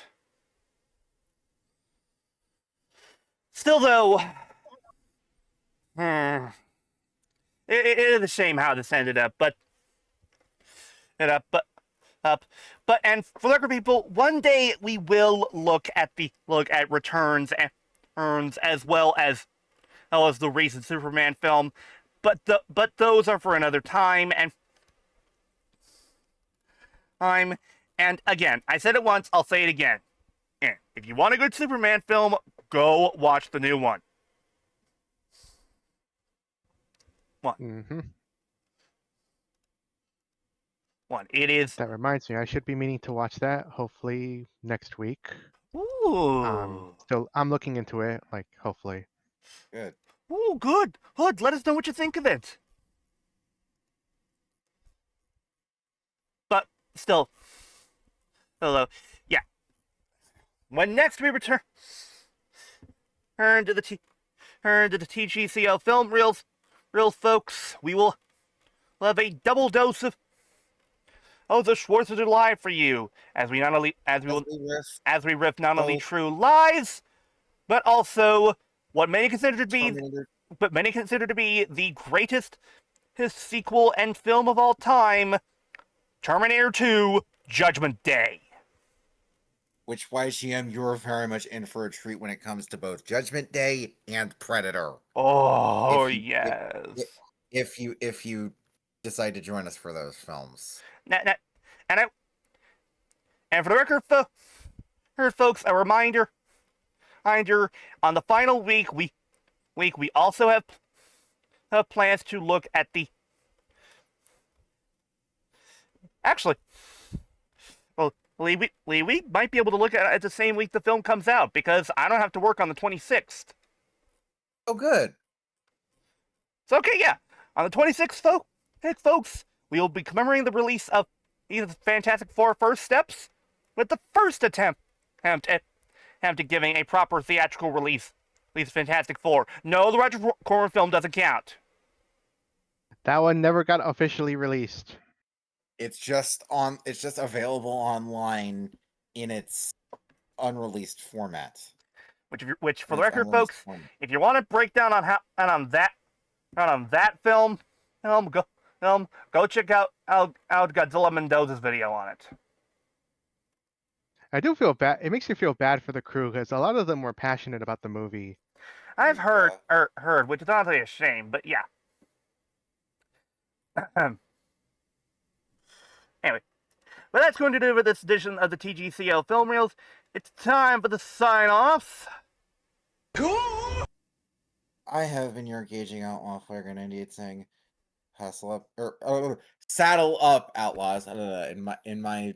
Still, though, it is a shame how this ended up, but and for the record, people, one day we will look at returns and earns as well as the recent Superman film, but those are for another time and again, I said it once, I'll say it again. If you want a good Superman film, go watch the new one. Mm-hmm. It is. That reminds me, I should be meaning to watch that hopefully next week. Ooh. So I'm looking into it, like hopefully. Good. Ooh, good. Hood, let us know what you think of it. But still, hello, yeah. When next we return to the TGCO film reels, folks, we will have a double dose of the Schwarzenegger live for you, as we riff not only true lies, but also what many consider to be the greatest sequel and film of all time, Terminator 2: Judgment Day. Which YGM, you're very much in for a treat when it comes to both Judgment Day and Predator. Oh, yes. If you decide to join us for those films. And for the record, folks, a reminder, on the final week, we also have plans to look at the. Actually, well, we might be able to look at it the same week the film comes out, because I don't have to work on the 26th. Oh, good. So, okay, yeah. On the 26th, folks, we will be commemorating the release of either the Fantastic Four First Steps, with the first attempt at giving a proper theatrical release of Fantastic Four. No, the Roger Corman film doesn't count. That one never got officially released. It's just available online in its unreleased format. Which for the record, folks, if you want a breakdown on that film, go check out Godzilla Mendoza's video on it. I do feel bad. It makes me feel bad for the crew because a lot of them were passionate about the movie. I've heard, which is honestly a shame, but yeah. Anyway, but that's going to do it for this edition of the TGCO Film Reels. It's time for the sign-off. I have been your engaging outlaw flagrant Indian saying, "Hustle up," or "Saddle up, outlaws." In my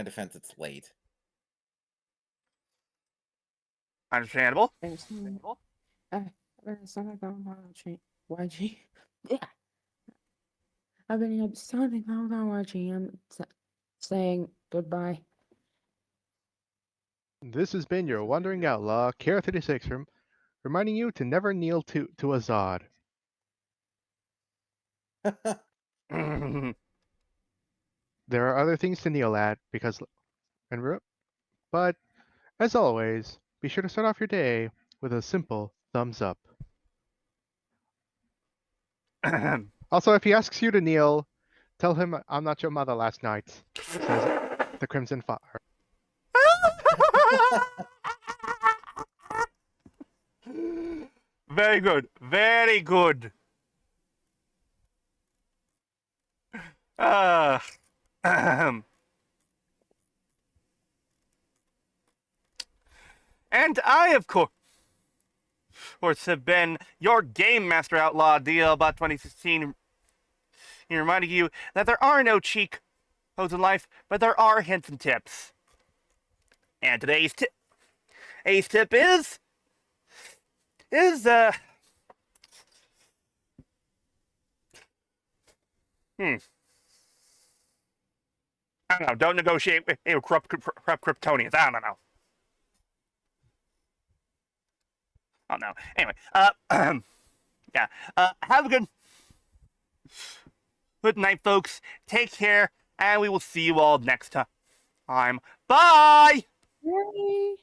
defense, it's late. Understandable. YG. Yeah. I've been sounding out on YG. I'm saying goodbye. This has been your Wandering Outlaw, Kara 36 reminding you to never kneel to a Zod. There are other things to kneel at but as always, be sure to start off your day with a simple thumbs up. Also, if he asks you to kneel, tell him I'm not your mother last night, says the Crimson Fire. Very good. Very good. ahem. And I, of course, have been your Game Master Outlaw DL 2016, reminding you that there are no cheat codes in life, but there are hints and tips. And today's tip is I don't know. Don't negotiate with corrupt Kryptonians. I don't know. Oh no. Anyway, yeah. Have a good night, folks. Take care, and we will see you all next time. Bye. Yay!